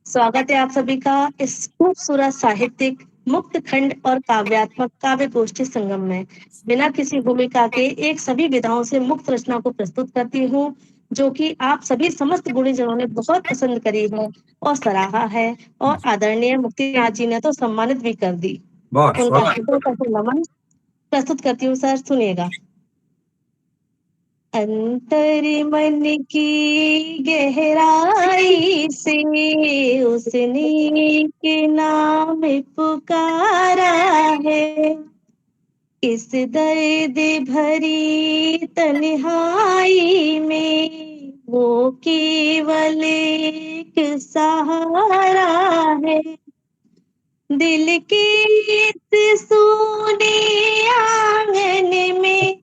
स्वागत है आप सभी का इस खूबसूरत साहित्यिक मुक्त खंड और काव्यात्मक काव्य गोष्ठी संगम में। बिना किसी भूमिका के एक सभी विधाओं से मुक्त रचना को प्रस्तुत करती हूँ, जो कि आप सभी समस्त गुणीजनों ने बहुत पसंद करी है और सराहा है, और आदरणीय मुक्तिनाथ जी ने तो सम्मानित भी कर दी। उनका नमन प्रस्तुत करती हूँ सर, सुनिएगा। अंतर मन की गहराई से उसने के नाम पुकारा है, इस दर्द भरी तन्हाई में वो केवल एक सहारा है। दिल के इस सोने आंगन में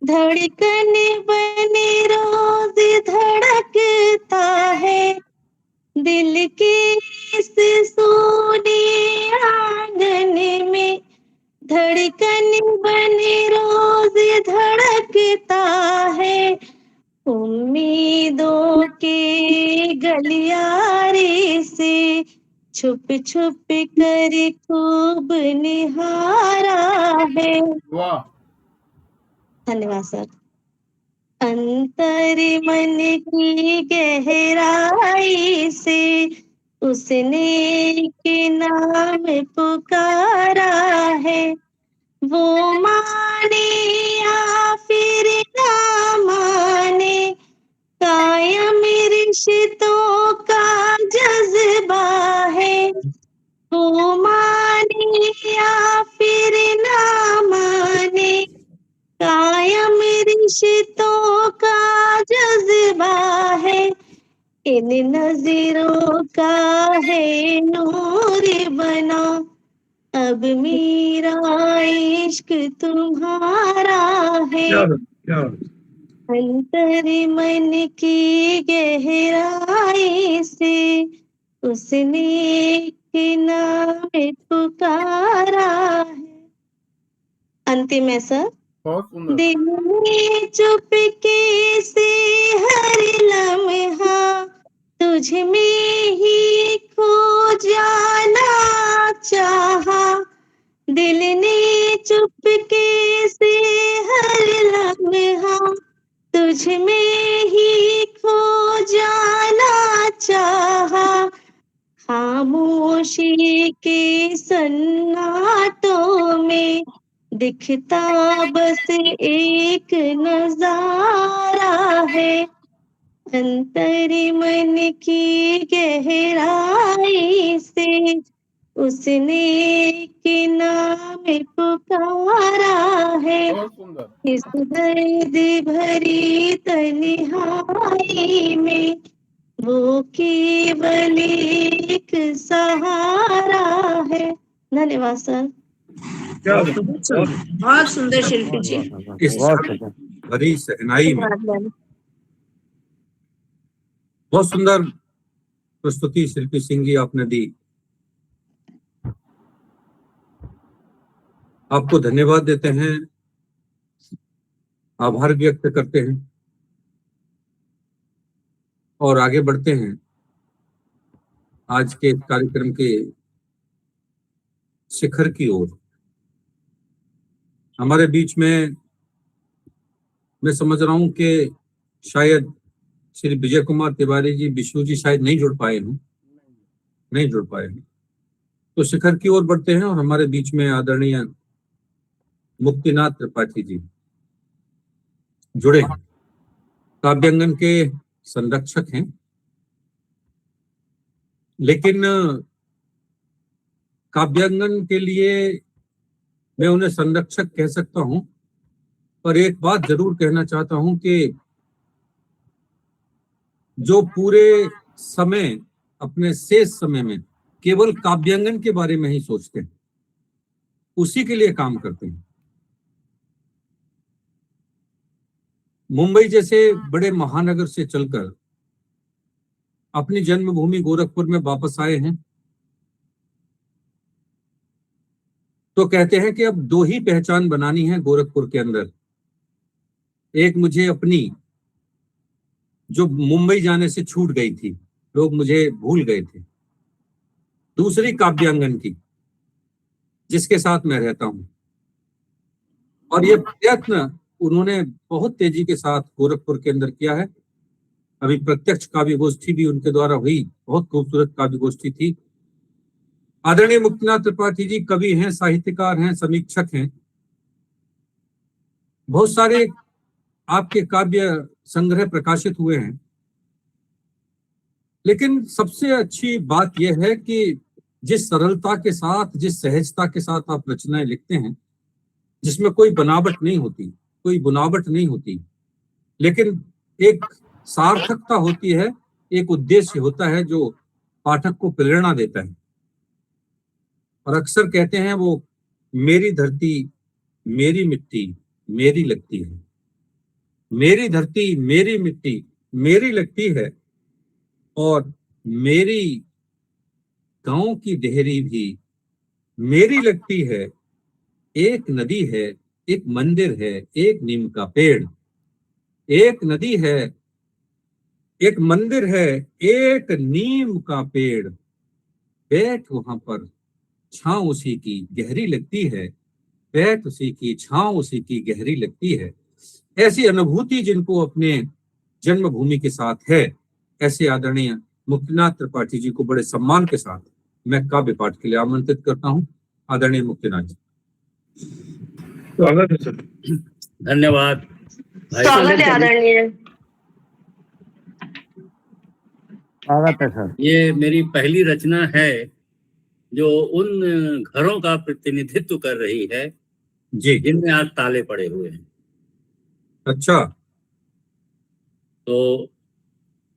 धड़कन बने रोज धड़कता है। दिल के इस सोने आंगन में धड़कन बने रोज धड़कता है। उम्मीदों के गलियारे से, छुप छुप कर खूब निहारा है। वाह। धन्यवाद सर। अंतर मन की गहराई से उसने एक नाम पुकारा है। वो माने या फिर ना माने, कायम रिश्तों का जज्बा है। वो माने या फिर ना माने, कायम रिश्तों का जज्बा है। इन नजरों का है नूर बना, अब मेरा इश्क तुम्हारा है। अंतर मन की गहराई से उसने एक नाम पुकारा है। अंतिम है सर। बहुत सुंदर। दिल में चुपके से हर लम्हा तुझ में ही खो जाना चाहा। दिल ने चुपके से हर लम्हा तुझ में ही खो जाना चाहा। खामोशी के सन्नाटों में दिखता बस एक नजारा है। अंतर मन की गहराई से उसने एक नाम पुकारा है। बहुत सुंदर। इस दर्द भरी तन्हाई में वो केवल एक सहारा है। धन्यवाद सर। बहुत सुंदर शिल्पी जी। इस भरी सहनाई में बहुत सुंदर प्रस्तुति शिल्पी सिंह जी आपने दी। आपको धन्यवाद देते हैं, आभार व्यक्त करते हैं और आगे बढ़ते हैं आज के कार्यक्रम के शिखर की ओर। हमारे बीच में मैं समझ रहा हूं कि शायद श्री विजय कुमार तिवारी जी, विष्णु जी शायद नहीं जुड़ पाए हैं, तो शिखर की ओर बढ़ते हैं और हमारे बीच में आदरणीय मुक्तिनाथ त्रिपाठी जी जुड़े हैं। काव्यांगन के संरक्षक हैं, लेकिन काव्यांगन के लिए मैं उन्हें संरक्षक कह सकता हूं, पर एक बात जरूर कहना चाहता हूं कि जो पूरे समय, अपने शेष समय में केवल काव्यांगन के बारे में ही सोचते हैं, उसी के लिए काम करते हैं। मुंबई जैसे बड़े महानगर से चलकर अपनी जन्मभूमि गोरखपुर में वापस आए हैं, तो कहते हैं कि अब दो ही पहचान बनानी है गोरखपुर के अंदर। एक मुझे अपनी, जो मुंबई जाने से छूट गई थी, लोग मुझे भूल गए थे। दूसरी काव्यांगन की, जिसके साथ मैं रहता हूं। और ये प्रयत्न उन्होंने बहुत तेजी के साथ गोरखपुर के अंदर किया है। अभी प्रत्यक्ष काव्य गोष्ठी भी उनके द्वारा हुई, बहुत खूबसूरत काव्य गोष्ठी थी। आदरणीय मुक्तिनाथ त्रिपाठी जी कवि हैं, साहित्यकार हैं, समीक्षक हैं। बहुत सारे आपके काव्य संग्रह प्रकाशित हुए हैं, लेकिन सबसे अच्छी बात यह है कि जिस सरलता के साथ, जिस सहजता के साथ आप रचनाएं लिखते हैं, जिसमें कोई बनावट नहीं होती, कोई बुनावट नहीं होती, लेकिन एक सार्थकता होती है, एक उद्देश्य होता है जो पाठक को प्रेरणा देता है। और अक्सर कहते हैं वो, मेरी धरती मेरी मिट्टी मेरी लगती है, मेरी धरती मेरी मिट्टी मेरी लगती है, और मेरी गांव की देहरी भी मेरी लगती है। एक नदी है, एक मंदिर है, एक नीम का पेड़। एक नदी है, एक मंदिर है, एक नीम का पेड़, बैठ वहां पर छांव उसी की गहरी लगती है, बैठ उसी की छांव उसी की गहरी लगती है। ऐसी अनुभूति जिनको अपने जन्मभूमि के साथ है, ऐसे आदरणीय मुक्तिनाथ त्रिपाठी जी को बड़े सम्मान के साथ मैं काव्य पाठ के लिए आमंत्रित करता हूं। आदरणीय मुक्तिनाथ जी। स्वागत है सर। धन्यवाद। स्वागत है आदरणीय। स्वागत है सर। ये मेरी पहली रचना है जो उन घरों का प्रतिनिधित्व कर रही है जी, जिनमें आज ताले पड़े हुए हैं। अच्छा। तो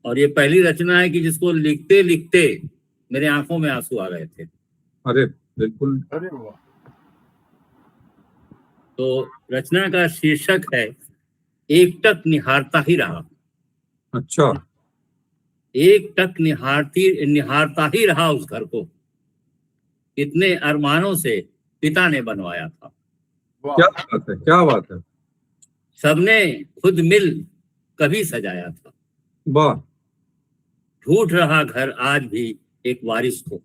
और ये पहली रचना है कि जिसको लिखते लिखते मेरे आंखों में आंसू आ गए थे। अरे बिल्कुल। अरे वाह। तो रचना का शीर्षक है एक टक निहारता ही रहा। अच्छा। एक टक निहारता ही रहा उस घर को, कितने अरमानों से पिता ने बनवाया था। क्या बात है, क्या बात है। सबने खुद मिल कभी सजाया था। वाह। ढूंढ रहा घर आज भी एक वारिस को,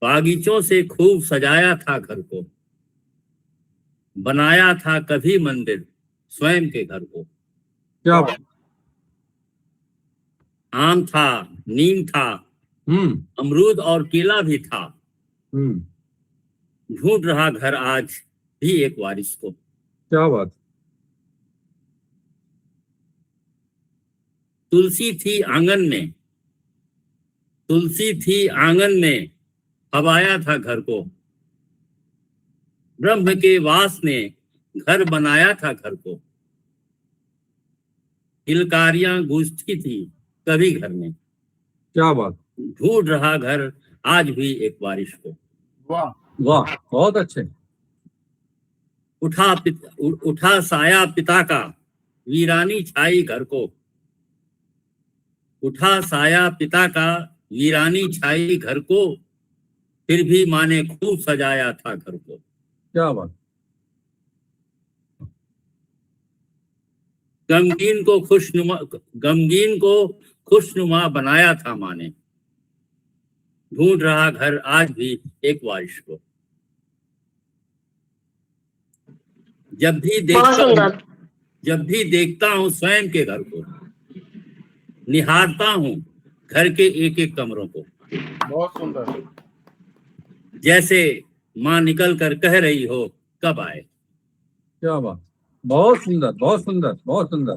बागीचों से खूब सजाया था घर को, बनाया था कभी मंदिर स्वयं के घर को। क्या बात। आम था, नीम था, अमरूद और केला भी था। ढूंढ रहा घर आज भी एक वारिस को। क्या बात। तुलसी थी आंगन में, तुलसी थी आंगन में, हवाया था घर को। ब्रह्म के वास ने घर बनाया था घर को। किलकारियां गूंजती थी कभी घर में। क्या बात। ढूंढ रहा घर आज भी एक वारिस को। वाह वाह, बहुत अच्छे। उठा साया पिता का, वीरानी छाई घर को। उठा साया पिता का, वीरानी छाई घर को, फिर भी माँ ने खूब सजाया था घर को। क्या बात। गमगीन को खुशनुमा बनाया था माँ ने। ढूंढ रहा घर आज भी एक वारिस को। जब भी देखता हूँ स्वयं के घर को, निहारता हूँ घर के एक एक कमरों को। बहुत सुंदर। जैसे माँ निकल कर कह रही हो कब आए। क्या बात। बहुत सुंदर, बहुत सुंदर, बहुत सुंदर।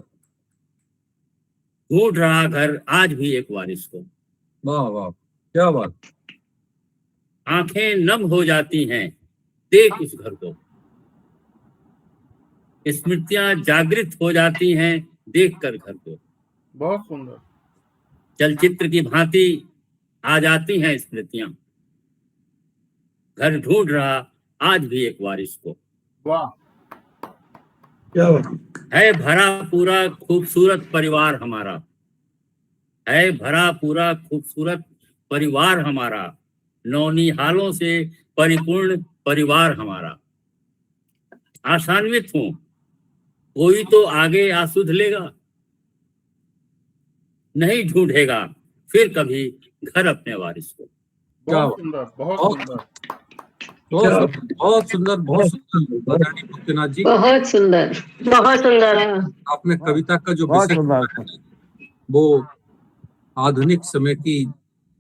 ढूंढ रहा घर आज भी एक वारिस को। वाह वाह, क्या बात। आंखें नम हो जाती हैं देख उस घर को। स्मृतियां जागृत हो जाती हैं देख कर घर को। बहुत सुंदर। चलचित्र की भांति आ जाती हैं स्मृतियां। घर ढूंढ रहा आज भी एक वारिस को। वाह। क्या बात है भरा पूरा खूबसूरत परिवार हमारा। है भरा पूरा खूबसूरत परिवार हमारा। नौनिहालों से परिपूर्ण परिवार हमारा। आशान्वित हूं कोई तो आगे आ सुध लेगा। नहीं ढूंढेगा फिर कभी घर अपने वारिस को। बहुत सुंदर, बहुत सुंदर। बहुत सुंदर, बहुत सुंदर। आदरणीय मुक्तिनाथ जी, बहुत सुंदर, बहुत सुंदर। आपने कविता का जो बहुत विषय सुंदर। वो आधुनिक समय की,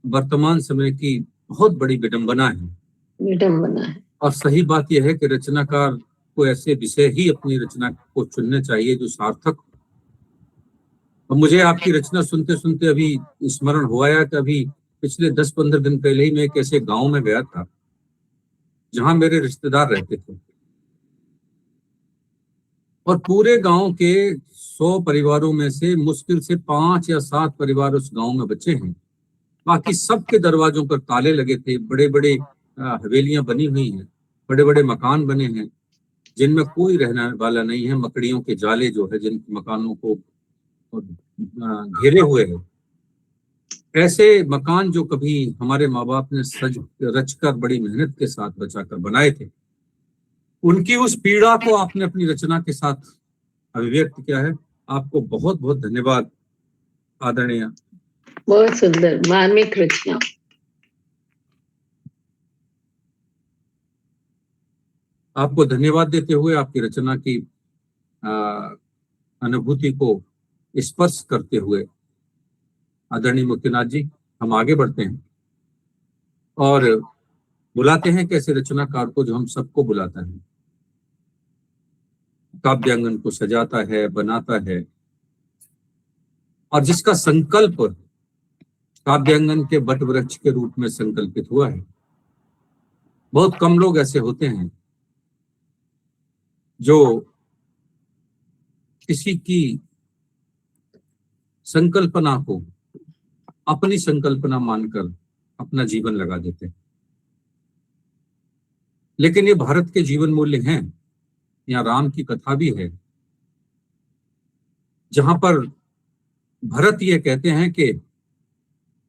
वर्तमान समय की बहुत बड़ी विडंबना है। विडंबना है। और सही बात यह है कि रचनाकार को ऐसे विषय ही अपनी रचना को चुनने चाहिए जो सार्थक हो। और मुझे आपकी रचना सुनते सुनते अभी स्मरण हुआ है कि अभी पिछले 10-15 दिन पहले ही मैं एक ऐसे गांव में गया था जहां मेरे रिश्तेदार रहते थे, और पूरे गांव के 100 परिवारों में से मुश्किल से 5 या 7 परिवार उस गांव में बचे हैं। बाकी सबके दरवाजों पर ताले लगे थे। बड़े बड़े हवेलियां बनी हुई हैं, बड़े बड़े मकान बने हैं जिनमें कोई रहने वाला नहीं है। मकड़ियों के जाले जो है जिन मकानों को घेरे हुए हैं। ऐसे मकान जो कभी हमारे माँ बाप ने सज रचकर बड़ी मेहनत के साथ बचाकर बनाए थे, उनकी उस पीड़ा को आपने अपनी रचना के साथ अभिव्यक्त किया है। आपको बहुत बहुत धन्यवाद आदरणीय। बहुत सुंदर मार्मिक रचना। आपको धन्यवाद देते हुए आपकी रचना की अनुभूति को स्पर्श करते हुए आदरणीय मुक्तिनाथ जी, हम आगे बढ़ते हैं और बुलाते हैं कैसे रचनाकार को जो हम सबको बुलाता है, काव्यांगन को सजाता है, बनाता है, और जिसका संकल्प काव्यांगन के बट वृक्ष के रूप में संकल्पित हुआ है। बहुत कम लोग ऐसे होते हैं जो किसी की संकल्पना को अपनी संकल्पना मानकर अपना जीवन लगा देते हैं। लेकिन ये भारत के जीवन मूल्य हैं, यहाँ राम की कथा भी है, जहां पर भरत ये कहते हैं कि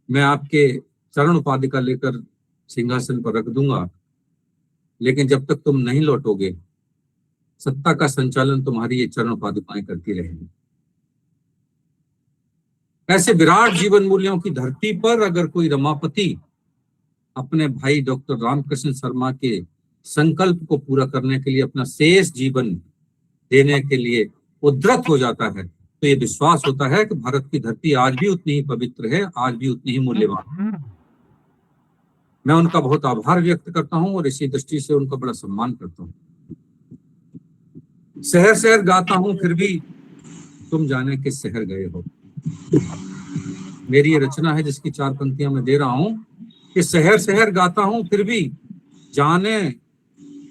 मैं आपके चरण उपाधिका लेकर सिंहासन पर रख दूंगा, लेकिन जब तक तुम नहीं लौटोगे सत्ता का संचालन तुम्हारी ये चरण उपाधिकाएं करती रहेंगी। ऐसे विराट जीवन मूल्यों की धरती पर अगर कोई रमापति अपने भाई डॉक्टर रामकृष्ण शर्मा के संकल्प को पूरा करने के लिए अपना शेष जीवन देने के लिए उद्यत हो जाता है, तो ये विश्वास होता है कि भारत की धरती आज भी उतनी ही पवित्र है, आज भी उतनी ही मूल्यवान है। मैं उनका बहुत आभार व्यक्त करता हूं और इसी दृष्टि से उनका बड़ा सम्मान करता हूं। शहर शहर गाता हूं फिर भी तुम जाने किस शहर गए हो। मेरी ये रचना है जिसकी 4 पंक्तियां मैं दे रहा हूं कि शहर शहर गाता हूं फिर भी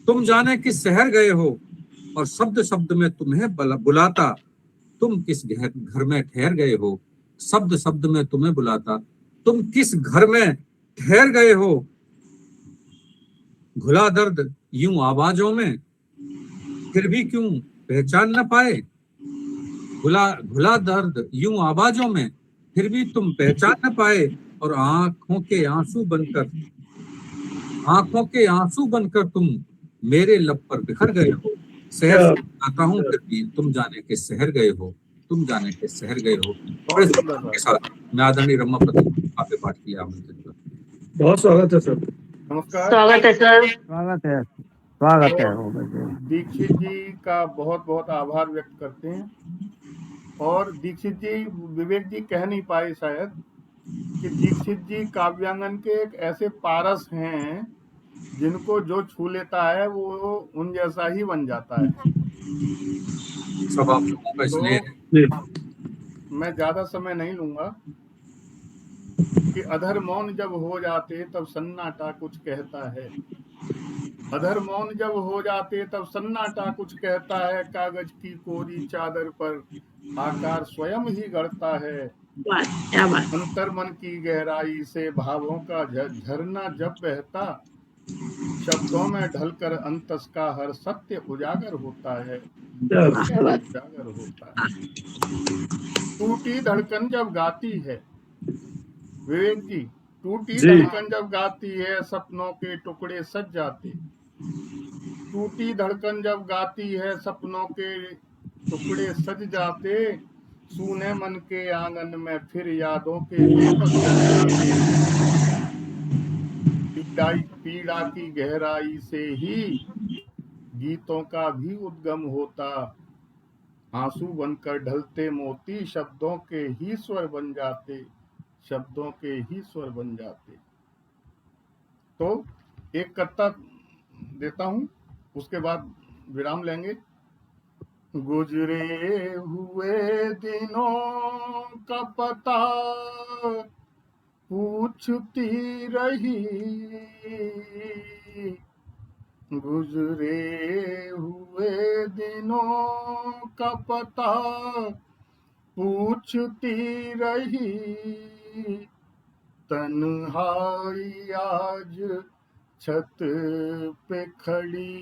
तुम जाने किस शहर गए हो, और शब्द शब्द में तुम्हें बुलाता तुम किस घर में ठहर गए हो। शब्द शब्द में तुम्हें बुलाता तुम किस घर में ठहर गए हो। घुला दर्द यूं आवाजों में फिर भी क्यों पहचान न पाए। घुला दर्द यूं आवाजों में फिर भी तुम पहचान न पाए, और आंखों के आंसू बनकर तुम मेरे लब पर बिखर गए हो। शहर से आता हूँ फिर भी तुम जाने के शहर गए हो, तुम जाने के शहर गए हो। और इस के साथ मैं आदरणीय रमापति आपके पाठ के लिए आमंत्रित करता हूं। बहुत स्वागत है सर। नमस्कार। स्वागत है सर। स्वागत है। दीक्षित जी का बहुत बहुत आभार व्यक्त करते हैं। और दीक्षित जी, विवेक जी कह नहीं पाए शायद कि दीक्षित जी काव्यांगन के एक ऐसे पारस हैं जिनको जो छू लेता है वो उन जैसा ही बन जाता है। सब आप लोगों का इसलिए तो मैं ज्यादा समय नहीं लूंगा कि अधर मौन जब हो जाते तब सन्नाटा कुछ कहता है। अधर मौन जब हो जाते तब सन्नाटा कुछ कहता है। कागज की कोरी चादर पर आकार स्वयं ही गढ़ता है। अंतर मन की गहराई से भावों का झरना जब बहता, शब्दों में ढलकर अंतस का हर सत्य उजागर होता है। उजागर होता है। टूटी धड़कन जब गाती है, विवेक जी, टूटी धड़कन जब गाती है सपनों के टुकड़े सज जाते। टूटी धड़कन जब गाती है सपनों के टुकड़े सज जाते। सूने मन के आंगन में फिर यादों के दीपक जल जाते। पीड़ा की गहराई से ही गीतों का भी उद्गम होता। आंसू बनकर ढलते मोती शब्दों के ही स्वर बन जाते। शब्दों के ही स्वर बन जाते। तो एक कत्ता देता हूं, उसके बाद विराम लेंगे। गुजरे हुए दिनों का पता पूछती रही। गुजरे हुए दिनों का पता पूछती रही। तन्हाई आज छत पे खड़ी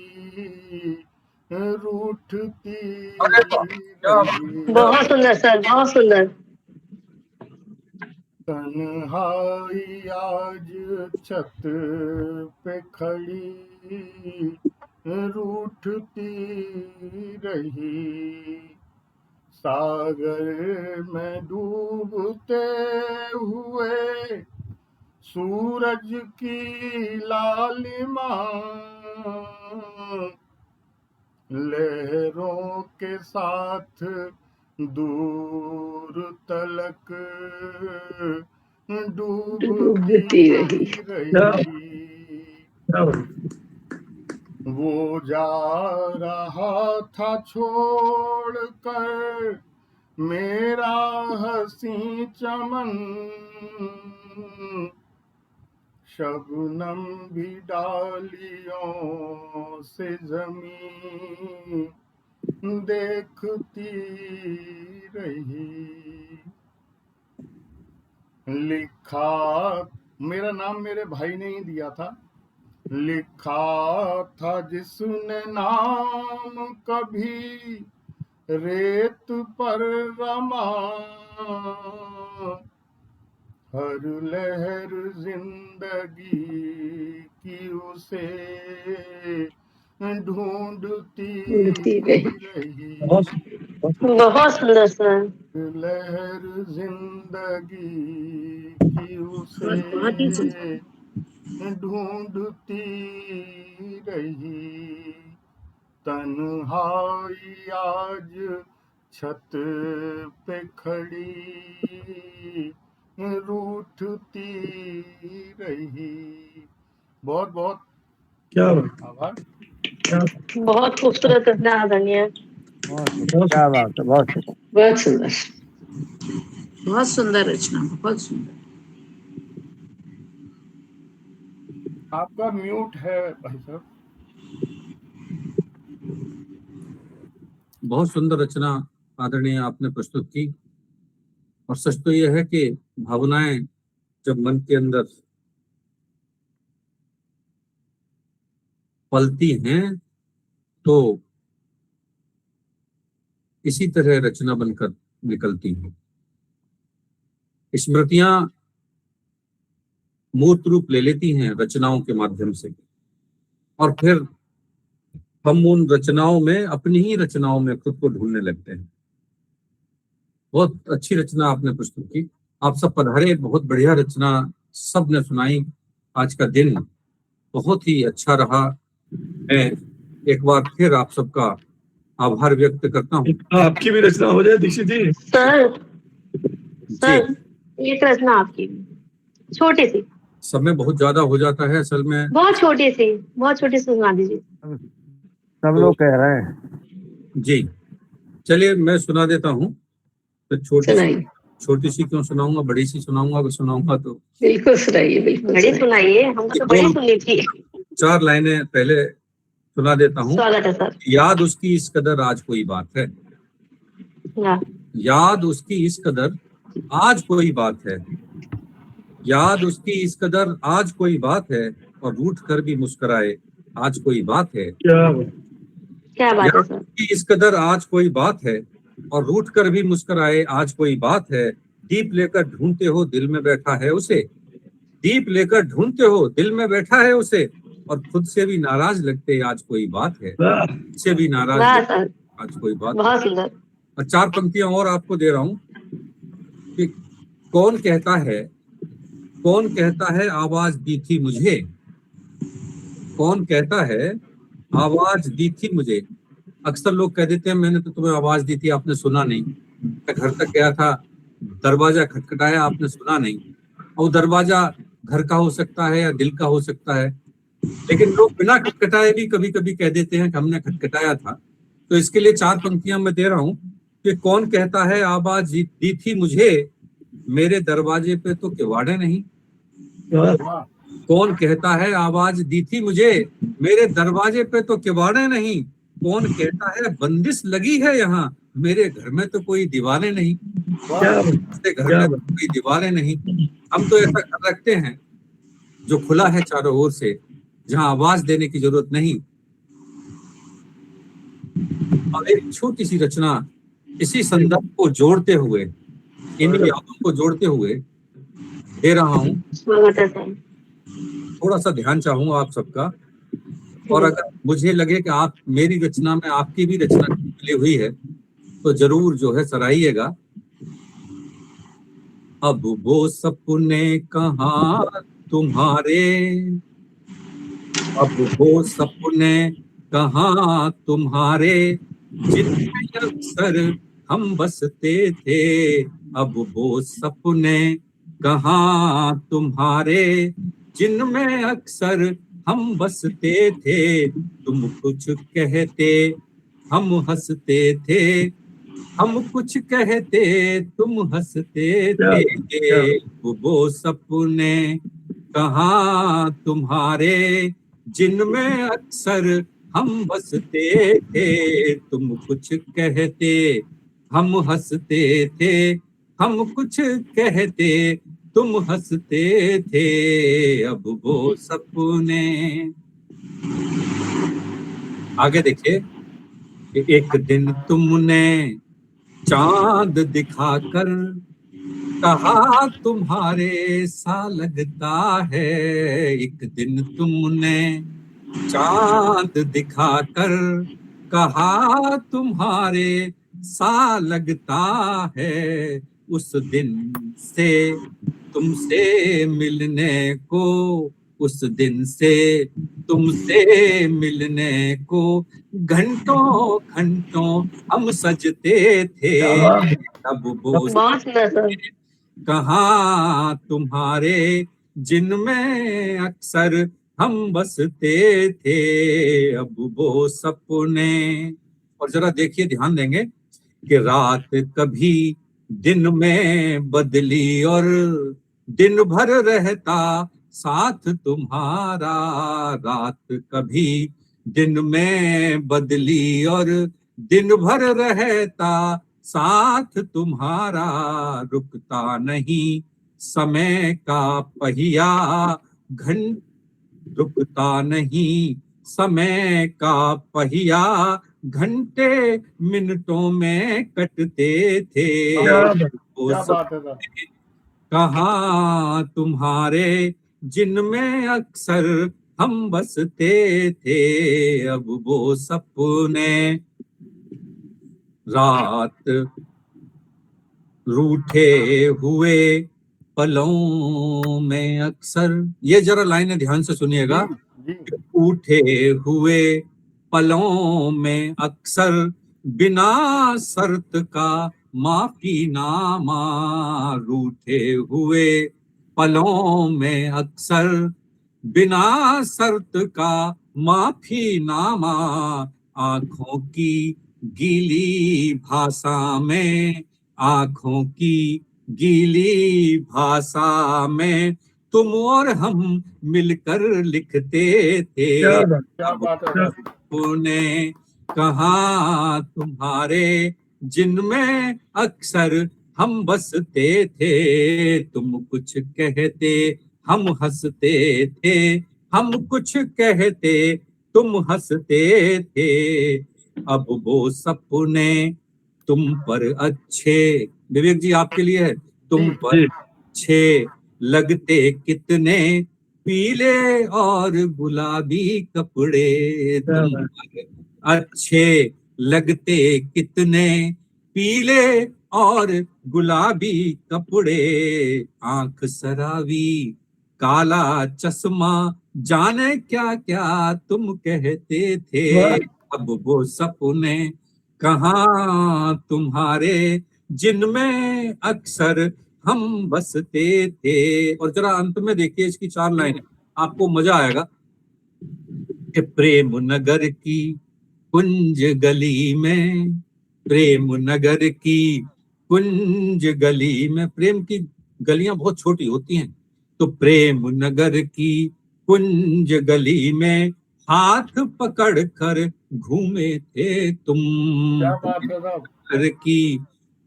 रूठती रही। बहुत सुंदर सर, बहुत सुंदर। तन्हाई आज छत पे खड़ी रूठती रही। सागर में डूबते हुए सूरज की लालिमा, लहरों के साथ दूर तलक डूबती रही। वो जा रहा था छोड़कर मेरा हंसी चमन, शबनम भी डालियों से जमीन देखती रही। लिखा, मेरा नाम मेरे भाई ने ही दिया था, लिखा था जिसने नाम कभी रेत पर रमा, हर लहर जिंदगी की उसे ढूंढती रही। बहुत सुंदर सर। लहर जिंदगी की उसे ढूंढती रही। तन्हाई आज छत पे खड़ी रूठती रही। बहुत बहुत क्या आभार। बहुत खूबसूरत रचना आदरणीय। क्या बात है, बहुत शुक्रिया। बहुत सुंदर। बहुत सुंदर रचना, बहुत सुंदर। आपका म्यूट है भाई साहब। बहुत सुंदर रचना आदरणीय आपने प्रस्तुत की। और सच तो यह है कि भावनाएं जब मन के अंदर पलती हैं तो इसी तरह रचना बनकर निकलती हैं। स्मृतियां मूर्त रूप ले लेती हैं रचनाओं के माध्यम से, और फिर हम उन रचनाओं में, अपनी ही रचनाओं में खुद को ढूंढने लगते हैं। बहुत अच्छी रचना आपने प्रस्तुत की। आप सब पधारे, बहुत बढ़िया रचना सब ने सुनाई। आज का दिन बहुत ही अच्छा रहा। मैं एक बार फिर आप सबका आभार व्यक्त करता हूँ। आपकी भी रचना हो जाए दीक्षित जी। सर सर एक रचना आपकी छोटी सी। समय बहुत ज्यादा हो जाता है असल में। बहुत छोटी सी सुना दीजिए। सब लोग कह रहे हैं जी, चलिए मैं सुना देता हूँ। तो छोटी सी क्यों सुनाऊंगा, बड़ी सी सुनाऊंगा। अगर सुनाऊंगा तो बिल्कुल सुनाइए, बिल्कुल बड़ी सुनाइए। हमको तो बड़ी सुननी थी। 4 लाइनें पहले सुना देता हूँ। स्वागत है सर। याद उसकी इस कदर आज कोई बात है, याद उसकी इस कदर आज कोई बात है, याद उसकी इस कदर आज कोई बात है, और रूठ कर भी मुस्कुराए आज कोई बात है। क्या बात है सर। इस कदर आज कोई बात है, और रूठ कर भी मुस्कुराए आज कोई बात है। दीप लेकर ढूंढते हो दिल में बैठा है उसे, दीप लेकर ढूंढते हो दिल में बैठा है उसे, और खुद से भी नाराज लगते आज कोई बात है, से भी नाराज आज कोई बात। बहुत सुंदर। और 4 पंक्तियां और आपको दे रहा हूं कि कौन कहता है आवाज दी थी मुझे, कौन कहता है आवाज दी थी मुझे। अक्सर लोग कह देते हैं मैंने तो तुम्हें आवाज दी थी, आपने सुना नहीं। मैं घर तक गया था, दरवाजा खटखटाया, आपने सुना नहीं। और दरवाजा घर का हो सकता है या दिल का हो सकता है, लेकिन लोग बिना खटखटाए भी कभी कभी कह देते हैं कि हमने खटखटाया था। तो इसके लिए 4 पंक्तियां मैं दे रहा हूं कि कौन कहता है आवाज दी थी मुझे, मेरे दरवाजे पे तो किवाड़े नहीं। कौन कहता है आवाज दी थी मुझे, मेरे दरवाजे पे तो किवाड़े नहीं। कौन कहता है बंदिश लगी है यहाँ, मेरे घर में तो कोई दीवारें नहीं। घर में तो कोई दीवारें नहीं। हम तो ऐसा घर रखते हैं जो खुला है चारों ओर से, जहां आवाज देने की जरूरत नहीं। और एक छोटी सी रचना इसी संदर्भ को जोड़ते हुए, इन यादों को जोड़ते हुए दे रहा हूँ। थोड़ा सा ध्यान चाहूंगा आप सबका। और अगर मुझे लगे कि आप मेरी रचना में आपकी भी रचना मिली हुई है तो जरूर जो है सराहिएगा। अब वो सपने कहाँ तुम्हारे, अब वो सपने कहाँ तुम्हारे, जिनमें अक्सर हम बसते थे। अब वो सपने कहाँ तुम्हारे, जिनमें अक्सर हम बसते थे। तुम कुछ कहते हम हंसते थे, हम कुछ कहते तुम हंसते थे। वो सपने कहाँ तुम्हारे, जिनमें अक्सर हम बसते थे। तुम कुछ कहते हम हंसते थे, हम कुछ कहते तुम हंसते थे। अब वो सपने, आगे देखिए, एक दिन तुमने चांद दिखाकर कहा तुम्हारे सा लगता है। एक दिन तुमने चांद दिखाकर कहा तुम्हारे सा लगता है। उस दिन से तुमसे मिलने को, उस दिन से तुमसे मिलने को घंटों घंटों हम सजते थे। अब वो बहुत सुंदर सर। कहाँ तुम्हारे, जिनमें अक्सर हम बसते थे। अब वो सपने, और जरा देखिए, ध्यान देंगे कि रात कभी दिन में बदली और दिन भर रहता साथ तुम्हारा। रात कभी दिन में बदली और दिन भर रहता साथ तुम्हारा। रुकता नहीं समय का पहिया, रुकता नहीं समय का पहिया, घंटे मिनटों में कटते थे। वो सपने कहाँ तुम्हारे, जिनमें अक्सर हम बसते थे। अब वो सपने, रात रूठे हुए पलों में अक्सर, ये जरा लाइनें ध्यान से सुनिएगा। उठे हुए पलों में अक्सर बिना शर्त का माफी नामा। रूठे हुए पलों में अक्सर बिना शर्त का माफी नामा। आंखों की गीली भाषा में, आंखों की गीली भाषा में तुम और हम मिलकर लिखते थे। उन्हें कहा तुम्हारे, जिनमें अक्सर हम बसते थे। तुम कुछ कहते हम हंसते थे, हम कुछ कहते तुम हंसते थे। अब वो सपने तुम पर अच्छे, विवेक जी आपके लिए है, तुम पर अच्छे लगते कितने, पीले और गुलाबी कपड़े। तुम पर अच्छे लगते कितने, पीले और गुलाबी कपड़े। आंख सरावी काला चश्मा, जाने क्या क्या तुम कहते थे। अब वो सपने कहाँ तुम्हारे, जिनमें अक्सर हम बसते थे। और जरा अंत में देखिए इसकी 4 लाइनें, आपको मजा आएगा कि प्रेम नगर की कुंज गली में, प्रेम नगर की कुंज गली में, प्रेम की गलियां बहुत छोटी होती हैं, तो प्रेम नगर की कुंज गली में हाथ पकड़ कर घूमे थे तुम। नगर की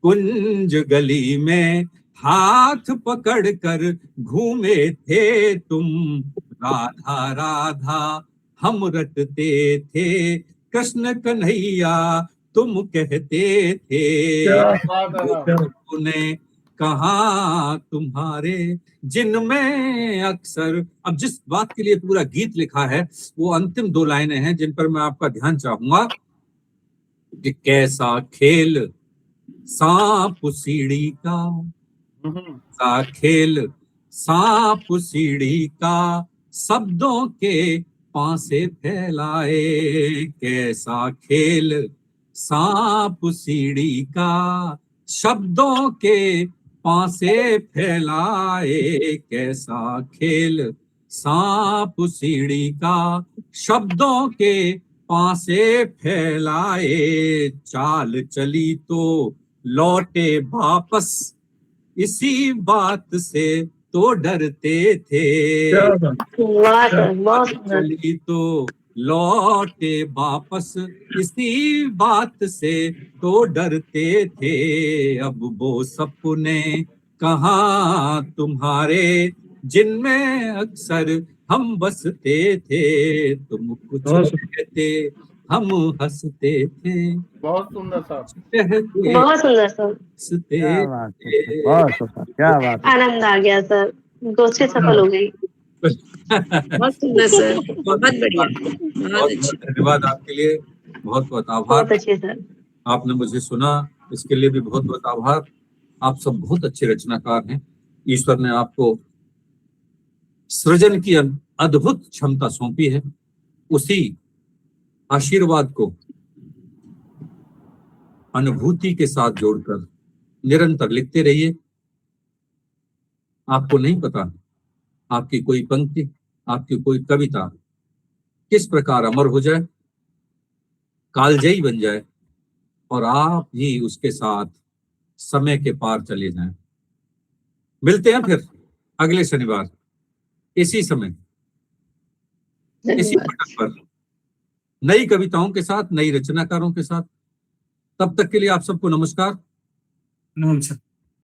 कुंज गली में हाथ पकड़ कर घूमे थे तुम। राधा राधा हम रटते थे, कृष्ण कन्हैया तुम कहते थे। उन्हें कहा तुम्हारे, जिनमें अक्सर, अब जिस बात के लिए पूरा गीत लिखा है वो अंतिम 2 लाइनें हैं जिन पर मैं आपका ध्यान चाहूंगा कि कैसा खेल सांप सीढ़ी का सा खेल, सांप सीढ़ी का शब्दों के पासे फैलाए कैसा खेल, सांप सीढ़ी का शब्दों के पासे फैलाए कैसा खेल, सांप सीढ़ी का शब्दों के पासे फैलाए चाल चली तो लौटे वापस इसी बात से तो डरते थे, वाह सर, बहुत सुंदर। चली तो लौटे वापस इसी बात से तो डरते थे, अब वो सपने कहाँ तुम्हारे जिनमें अक्सर हम बसते थे, तुम कुछ कहते हम हंसते थे, बहुत सुंदर साहब, कहते बहुत सुंदर सर, हंसते क्या बात है थे। सर, बहुत सुंदर, क्या बात है। आनंद आ गया सर, दोस्ती सफल हो गई। बहुत सुंदर सर, बहुत बढ़िया, बहुत बहुत अच्छी। धन्यवाद आपके लिए, बहुत बहुत आभार। बहुत अच्छे सर। आपने मुझे सुना, इसके लिए भी बहुत बहुत आभार। आप सब बहुत अच्छे रचनाकार हैं। ईश्वर ने आपको सृजन की अद्भुत क्षमता सौंपी है। उसी आशीर्वाद को अनुभूति के साथ जोड़कर निरंतर लिखते रहिए। आपको नहीं पता आपकी कोई पंक्ति, आपकी कोई कविता किस प्रकार अमर हो जाए, कालजयी बन जाए और आप ही उसके साथ समय के पार चले जाएं। मिलते हैं फिर अगले शनिवार इसी समय, इसी पटल पर, नई कविताओं के साथ, नई रचनाकारों के साथ। तब तक के लिए आप सबको नमस्कार। नमस्कार।